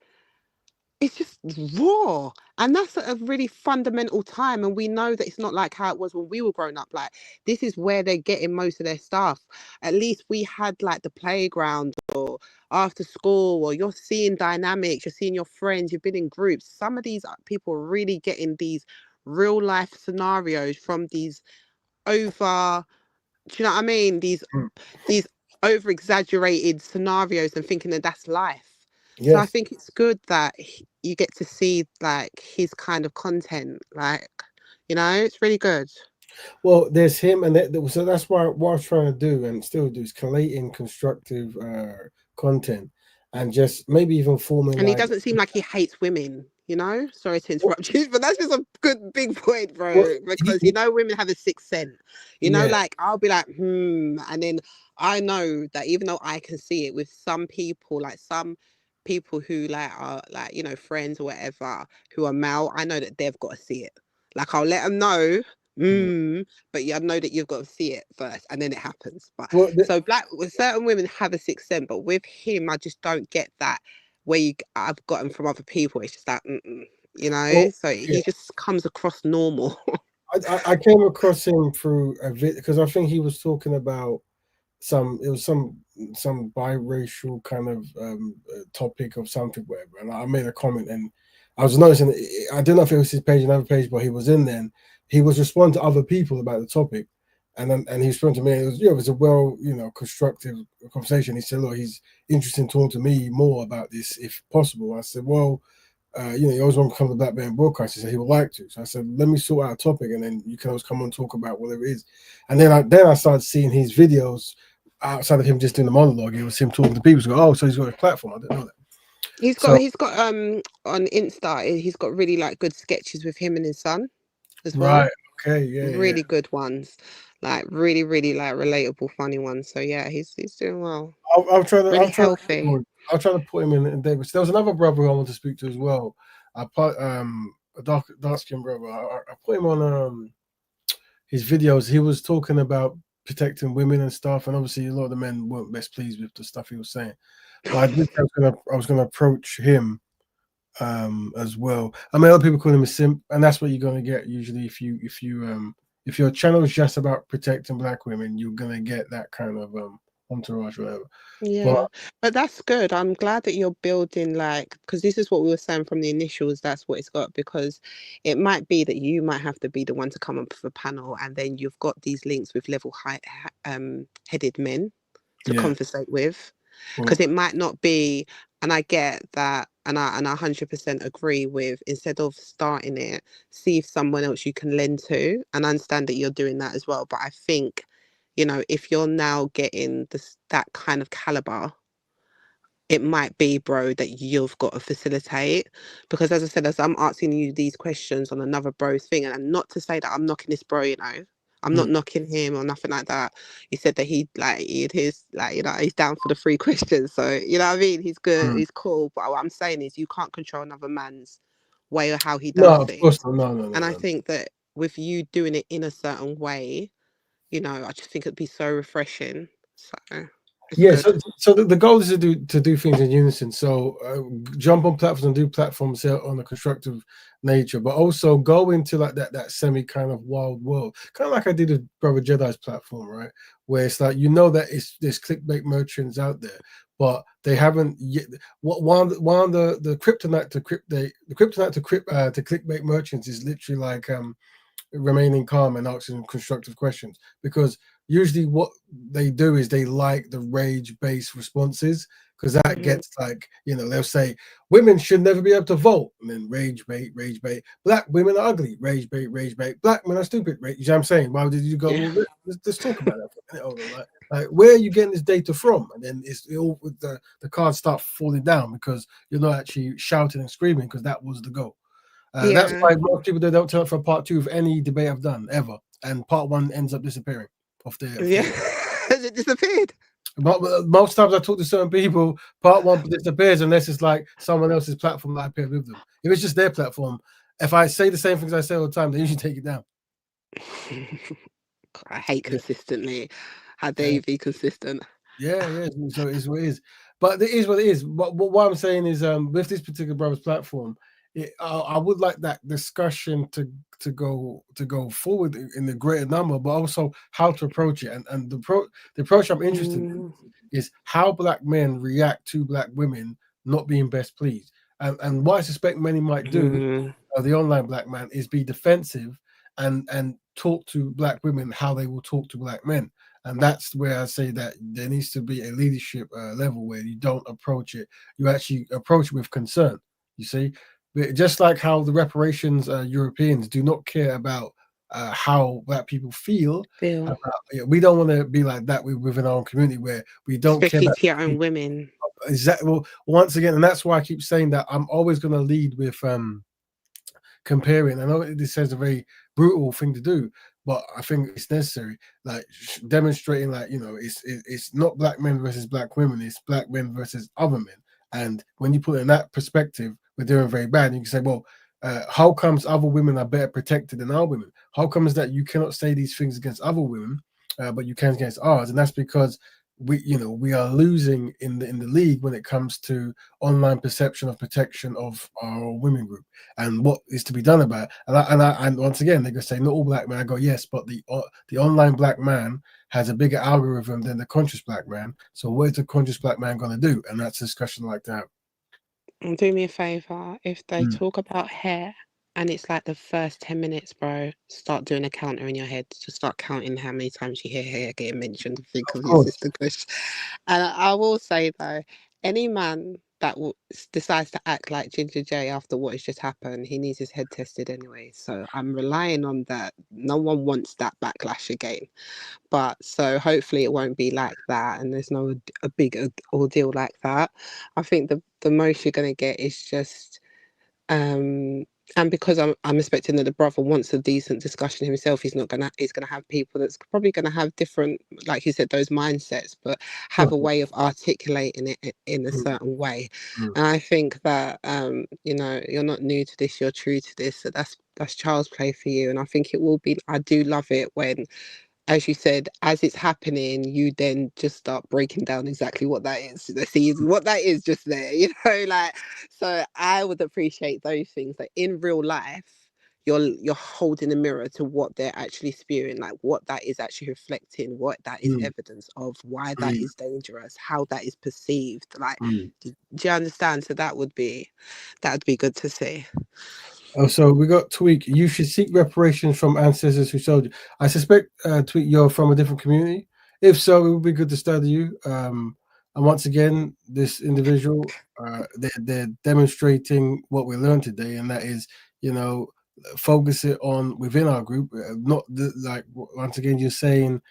it's just raw. And that's at a really fundamental time, and we know that it's not like how it was when we were growing up. Like, this is where they're getting most of their stuff. At least we had like the playground, or after school, or you're seeing dynamics, you're seeing your friends, you've been in groups. Some of these people are really getting these real life scenarios from these over, do you know what I mean? These over exaggerated scenarios, and thinking that that's life. So I think it's good that you get to see like his kind of content, like, it's really good. Well, there's him, and so that's why what I was trying to do, and still do, is collating constructive content, and just maybe even forming. And he doesn't seem like he hates women, Sorry to interrupt you, but that's just a good big point, bro. Because women have a sixth sense. Like, I'll be like, and then I know that even though I can see it with some people, like some people who like are like, friends or whatever, who are male, I know that they've got to see it. Like, I'll let them know But you know that you've got to see it first, and then it happens. But Well, so black, with certain women have a sixth sense, but with him, I just don't get that. Where I've gotten from other people, it's just like, you know. So yeah. he just comes across normal. I came across him through a video because I think he was talking about some biracial kind of topic of something, whatever. And I made a comment, and I was noticing, I don't know if it was his page, another page, but he was in there. And he was responding to other people about the topic, and he responded to me. And it was a well, constructive conversation. He said, "Look, he's interested in talking to me more about this, if possible." I said, "Well, you always want to come to the Betterment Broadcast." He said he would like to. So I said, "Let me sort out a topic, and then you can always come on and talk about whatever it is." And then I started seeing his videos outside of him just doing the monologue. It was him talking to people. So, oh, so he's got a platform. I didn't know that. He's got on Insta, he's got really like good sketches with him and his son as well. Right. Okay. Yeah. Really good ones, like really, really like relatable, funny ones. So yeah, he's doing well. I'll try to really healthy. I'll try to put him in Davis. There was another brother I want to speak to as well. I put a dark skinned brother. I put him on his videos. He was talking about protecting women and stuff, and obviously a lot of the men weren't best pleased with the stuff he was saying. But I was gonna approach him as well. I mean, a lot of people call him a simp, and that's what you're gonna get usually if your channel is just about protecting black women, you're gonna get that kind of entourage, whatever. Yeah, but that's good. I'm glad that you're building, like, because this is what we were saying from the initials. That's what it's got, because it might be that you might have to be the one to come up with a panel, and then you've got these links with level headed men to conversate with, because it might not be. And I get that, and I 100% agree with, instead of starting it, see if someone else you can lend to, and I understand that you're doing that as well. But I think, if you're now getting that kind of caliber, it might be, bro, that you've got to facilitate. Because as I said, as I'm asking you these questions on another bro's thing, and not to say that I'm knocking this bro, I'm not knocking him or nothing like that. He said that he's down for the free questions. So, you know what I mean? He's good, he's cool. But what I'm saying is, you can't control another man's way or how he does No, things. of course not. No. And I think that with you doing it in a certain way, I just think it'd be so refreshing. So so the goal is to do things in unison. So jump on platforms and do platforms on a constructive nature, but also go into like that semi kind of wild world, kind of like I did with Brother Jedi's platform, right? Where it's like there's clickbait merchants out there, but they haven't yet. One of the kryptonite to clickbait merchants is literally like remaining calm and asking constructive questions, because usually what they do is they like the rage-based responses, because that gets like, they'll say women should never be able to vote, and then rage bait, black women are ugly, rage bait, black men are stupid, you know what I'm saying? Why did you go let's talk about that for a minute. Like, where are you getting this data from? And then it's all with the cards start falling down, because you're not actually shouting and screaming, because that was the goal. That's why most people don't turn up for part 2 of any debate I've done ever, and part 1 ends up disappearing off there. Has it disappeared? Most times I talk to certain people, part 1 disappears unless it's like someone else's platform that I paired with them. If it's just their platform, if I say the same things I say all the time, they usually take it down. I hate consistently. How dare you be consistent? Yeah. So it is what it is. But it is what it is. But what I'm saying is, with this particular brother's platform, I would like that discussion to go forward in the greater number, but also how to approach it. And the approach I'm interested in is how black men react to black women not being best pleased. And what I suspect many might do, the online black man, is be defensive and talk to black women how they will talk to black men. And that's where I say that there needs to be a leadership level where you don't approach it. You actually approach it with concern, you see? But just like how the reparations Europeans do not care about how black people feel. We don't want to be like that within our own community, where we don't especially care about to your own women. Exactly. Well, once again, and that's why I keep saying that I'm always going to lead with comparing. I know this is a very brutal thing to do, but I think it's necessary. Like demonstrating, like, it's not black men versus black women; it's black men versus other men. And when you put it in that perspective, we're doing very bad. And you can say, well, how comes other women are better protected than our women? How comes that you cannot say these things against other women, but you can against ours? And that's because we are losing in the league when it comes to online perception of protection of our women group and what is to be done about it. And once again, they're gonna say not all black men. I go, yes, but the online black man has a bigger algorithm than the conscious black man. So what is the conscious black man gonna do? And that's a discussion like that. And do me a favor, if they talk about hair and it's like the first 10 minutes, bro, start doing a counter in your head. Just start counting how many times you hear hair getting mentioned. Think of your sister Kush. And I will say though, any man that decides to act like Ginger J after what has just happened, he needs his head tested anyway. So I'm relying on that. No one wants that backlash again. But so hopefully it won't be like that, and there's no a big ordeal like that. I think the most you're gonna get is just and because I'm expecting that the brother wants a decent discussion himself, he's gonna have people that's probably gonna have different, like you said, those mindsets, but have a way of articulating it in a certain way. And I think that you're not new to this, you're true to this, so that's child's play for you. And I think it will be, I do love it when, as you said, as it's happening, you then just start breaking down exactly what that is. See what that is just there, like. So I would appreciate those things. Like in real life, you're holding a mirror to what they're actually spewing, like what that is actually reflecting, what that is evidence of, why that is dangerous, how that is perceived. Like, do you understand? So that would be good to see. Oh, so we got Tweak. You should seek reparations from ancestors who sold you. I suspect, Tweak, you're from a different community. If so, it would be good to study you. And once again, this individual, they're demonstrating what we learned today, and that is, focus it on within our group, not like once again you're saying,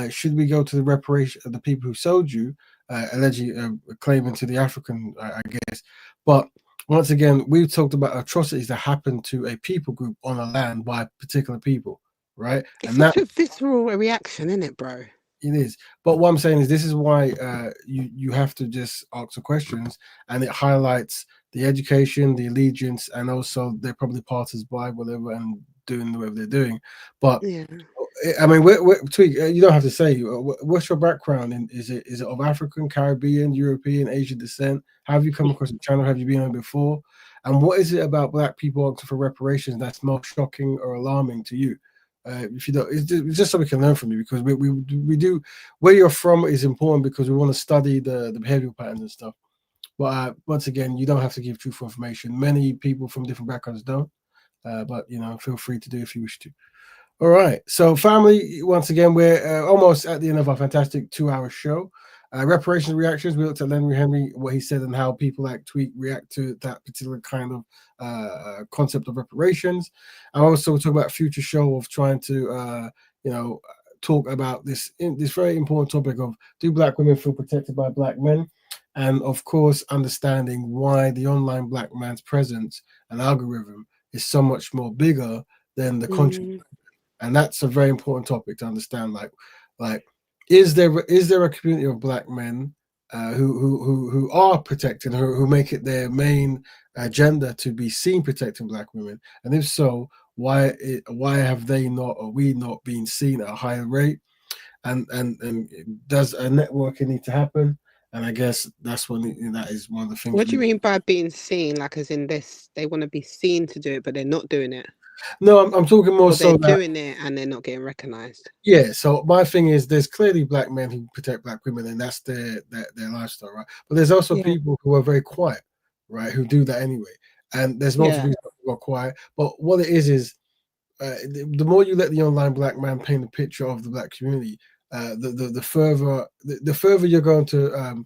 should we go to the reparation of the people who sold you, allegedly claiming to the African, I guess, but. Once again, we've talked about atrocities that happen to a people group on a land by particular people, right? It's such a visceral reaction, isn't it, bro? It is. But what I'm saying is this is why you have to just ask the questions, and it highlights the education, the allegiance, and also they're probably passers-by, whatever, and doing whatever they're doing. But yeah. I mean, Tweak, you don't have to say. What's your background? Is it of African, Caribbean, European, Asian descent? How have you come across the channel? Have you been on before? And what is it about Black people asking for reparations that's most shocking or alarming to you? If you don't, it's just so we can learn from you, because we do. Where you're from is important because we want to study the behavioral patterns and stuff. But once again, you don't have to give truthful information. Many people from different backgrounds don't. But feel free to do if you wish to. All right. So, family, once again, we're almost at the end of our fantastic 2-hour show. Reparations Reactions, we looked at Henry, what he said, and how people like Tweak react to that particular kind of concept of reparations. And also talk about a future show of trying to, talk about this very important topic of, do Black women feel protected by Black men? And, of course, understanding why the online Black man's presence and algorithm is so much more bigger than the conscious. And that's a very important topic to understand. Like, is there a community of Black men who are protected, who make it their main agenda to be seen protecting Black women? And if so, why have they not, or we not, been seen at a higher rate? And does a networking need to happen? And I guess that is one of the things. What do you mean by being seen? Like, as in this, they want to be seen to do it, but they're not doing it. No, I'm talking more so they're doing it and they're not getting recognized. Yeah, so my thing is, there's clearly Black men who protect Black women, and that's their lifestyle, right? But there's also people who are very quiet, right, who do that anyway. And there's multiple people who are quiet. But what it is the more you let the online Black man paint a picture of the Black community, the further you're going to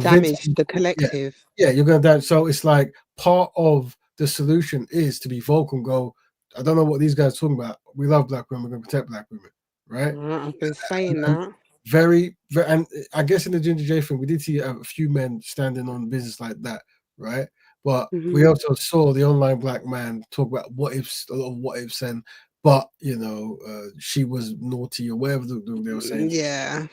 damage the collective. Yeah, you're going to damage. So it's like part of the solution is to be vocal and go, I don't know what these guys are talking about. We love Black women. We're going to protect Black women, right? I've been saying that. Very, and I guess in the Ginger J thing, we did see a few men standing on business like that, right? But we also saw the online Black man talk about what ifs, a lot of what ifs, and but she was naughty or whatever they were saying. Yeah.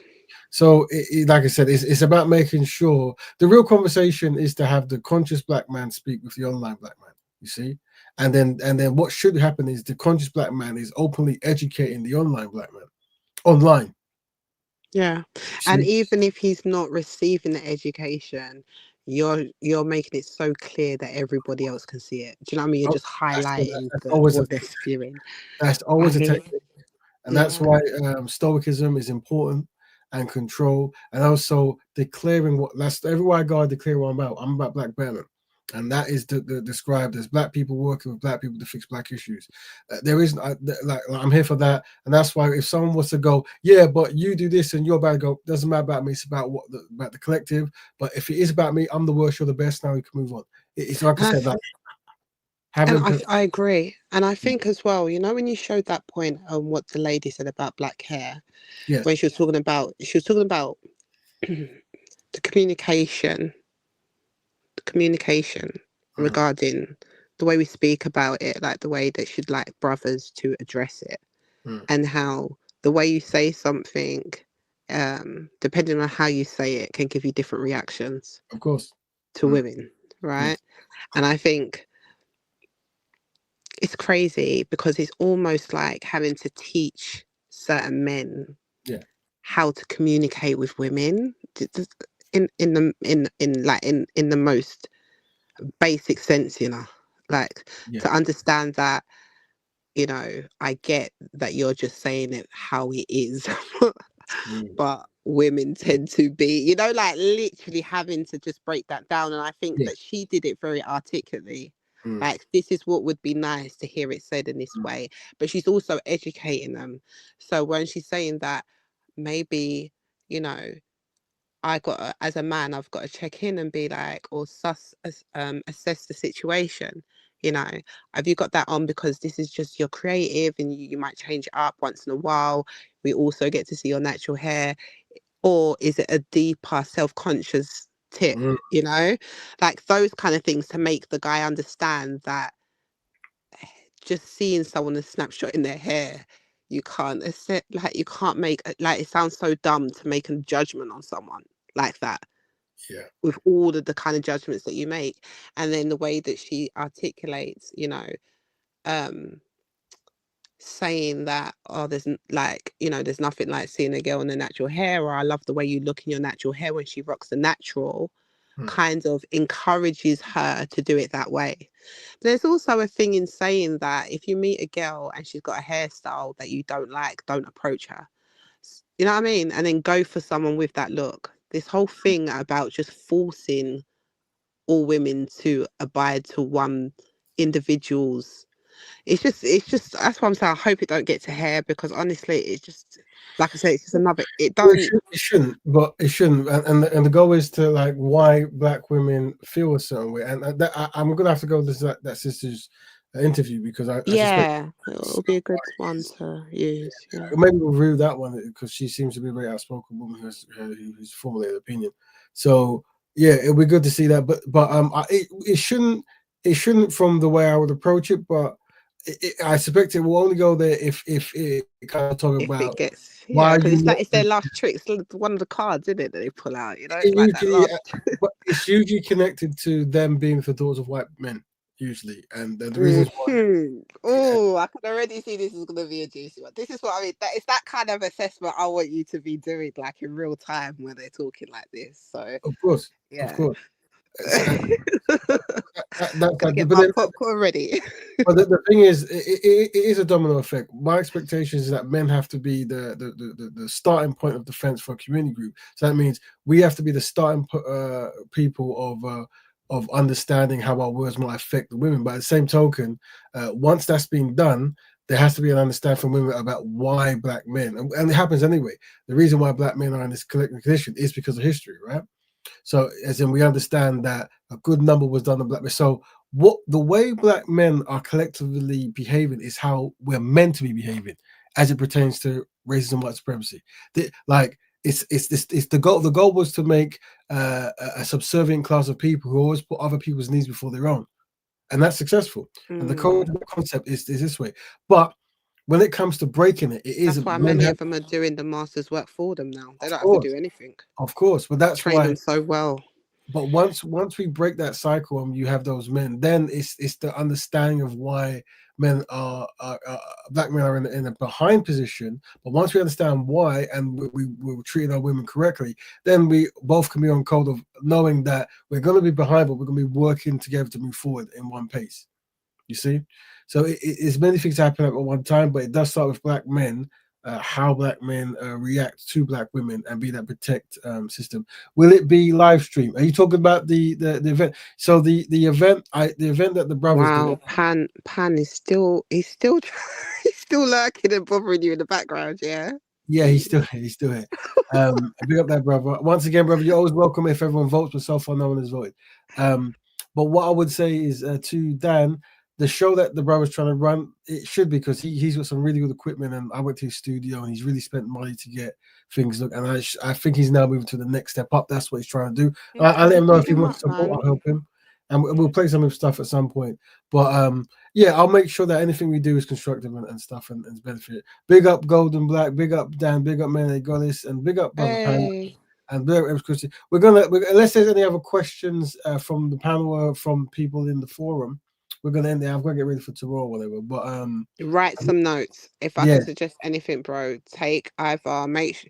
So, like I said, it's about making sure the real conversation is to have the conscious Black man speak with the online Black man. You see, And then what should happen is the conscious black man is openly educating the online black man online. Yeah. And even if he's not receiving the education, you're making it so clear that everybody else can see it. Do you know what I mean? You're just highlighting what they're spewing. That's always I a mean, technique. And that's why stoicism is important, and control, and also declaring what that's everywhere I go, I declare what I'm about. I'm about black betterment. And that is described as black people working with black people to fix black issues. There isn't like I'm here for that, and that's why if someone was to go, yeah, but you do this and you're bad, go doesn't matter about me. It's about about the collective. But if it is about me, I'm the worst, you're the best. Now we can move on. It's like I said, like I agree, and I think as well, you know, when you showed that point on what the lady said about black hair, when she was talking about the communication regarding the way we speak about it, like the way that she'd like brothers to address it, and how the way you say something, depending on how you say it, can give you different reactions, of course, to women, right? And I think it's crazy because it's almost like having to teach certain men how to communicate with women in the most basic sense, you know, like to understand that, you know, I get that you're just saying it how it is, but women tend to be, you know, like literally having to just break that down. And I think that she did it very articulately. Like, this is what would be nice to hear it said in this way, but she's also educating them. So when she's saying that, maybe, you know, as a man, I've got to check in and be like, or assess the situation. You know, have you got that on because this is just your creative and you might change it up once in a while? We also get to see your natural hair. Or is it a deeper self-conscious tip? You know, like those kind of things to make the guy understand that just seeing someone a snapshot in their hair, you can't accept, like you can't make, like it sounds so dumb to make a judgment on someone like that. With all of the kind of judgments that you make, and then the way that she articulates, you know, saying that, oh, there's like, you know, there's nothing like seeing a girl in her natural hair, or I love the way you look in your natural hair when she rocks the natural, kind of encourages her to do it that way. There's also a thing in saying that if you meet a girl and she's got a hairstyle that you don't like, don't approach her. You know what I mean? And then go for someone with that look. This whole thing about just forcing all women to abide to one individual's, it's just that's what I'm saying. I hope it don't get to hair, because honestly, it's just, like I said, it's just another, it don't. It shouldn't, but it shouldn't. And the goal is to like why black women feel a certain way. And I'm gonna have to go to that sister's interview, because I Yeah, it'll be a good one to use. Yeah. Maybe we'll review that one, because she seems to be a very outspoken woman who's formulated opinion. So yeah, it'll be good to see that. But it shouldn't from the way I would approach it. But I suspect it will only go there if it kind of talk about it gets, why because you it's their last trick. It's one of the cards, isn't it, that they pull out? You know, it like that usually, last. but it's usually connected to them being the daughters of white men, usually, and the reasons why. Oh, I can already see this is going to be a juicy one. This is what I mean. It's that kind of assessment I want you to be doing, like in real time when they're talking like this. So, of course, yeah. of course. Gotta get my popcorn ready. But the thing is, it is a domino effect. My expectation is that men have to be the starting point of defense for a community group. So that means we have to be the starting people of understanding how our words might affect the women. But at the same token, once that's been done, there has to be an understanding from women about why black men, and it happens anyway. The reason why black men are in this collective condition is because of history, right? So, as in, we understand that a good number was done on black men. So, the way black men are collectively behaving is how we're meant to be behaving, as it pertains to racism, white supremacy. It's the goal. The goal was to make a subservient class of people who always put other people's needs before their own, and that's successful. And the concept is this way, but when it comes to breaking it, That's why many of them are doing the master's work for them now. They don't have to do anything. Of course, but that's train them so well. But once we break that cycle and you have those men, then it's the understanding of why men are black men are in a behind position. But once we understand why and we're treating our women correctly, then we both can be on code of knowing that we're going to be behind, but we're going to be working together to move forward in one pace. You see, so it's many things happen at one time, but it does start with black men. How black men react to black women and be that protect system. Will it be live stream? Are you talking about the event? So the event that the brothers Wow, did. Pan is still he's still lurking and bothering you in the background. Yeah. Yeah, he's still here. Big up that brother. Once again, brother, you're always welcome if everyone votes, but so far no one has voted. But what I would say is to Dan, the show that the brother's trying to run, it should be, because he's got some really good equipment, and I went to his studio and he's really spent money to get things look. And I think he's now moving to the next step up. That's what he's trying to do. I let him know if he wants to support, I'll help him. And we'll play some of his stuff at some point. But yeah, I'll make sure that anything we do is constructive and stuff and benefit. Big up Golden Black, big up Dan, big up Man Goddess, and big up Brother Pan. And big up Christy. We're unless there's any other questions from the panel or from people in the forum, we're gonna end there. I'm gonna get ready for tomorrow or whatever. But write some notes. If I can suggest anything, bro, take either make sure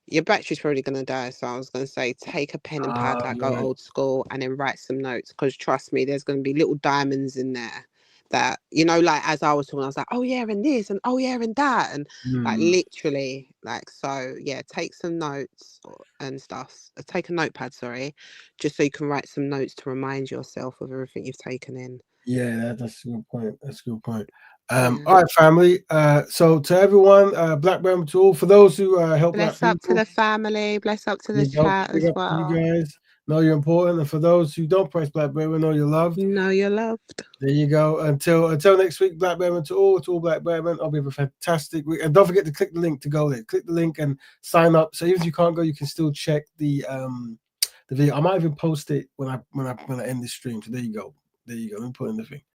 your battery's probably going to die, so I was going to say take a pen and pad, like go old school, and then write some notes, because trust me, there's going to be little diamonds in there that, you know, like as I was talking, I was like, oh yeah, and this, and oh yeah, and that, and like literally, like, so yeah, take some notes and stuff. Take a notepad, sorry, just so you can write some notes to remind yourself of everything you've taken in. Yeah, that's a good point. That's a good point. All right, family. So to everyone, Black Bam Tool, for those who help Bless Black up people, to the family, bless up to the chat big as up to you well. guys. Know you're important, and for those who don't press Black Bam, know you're loved. Know you're loved. There you go. Until next week, Black Bam to all Black Bam. I'll be have a fantastic week, and don't forget to click the link to go there. Click the link and sign up. So even if you can't go, you can still check the video. I might even post it when I end this stream. So there you go. There you go. Let me put in the thing.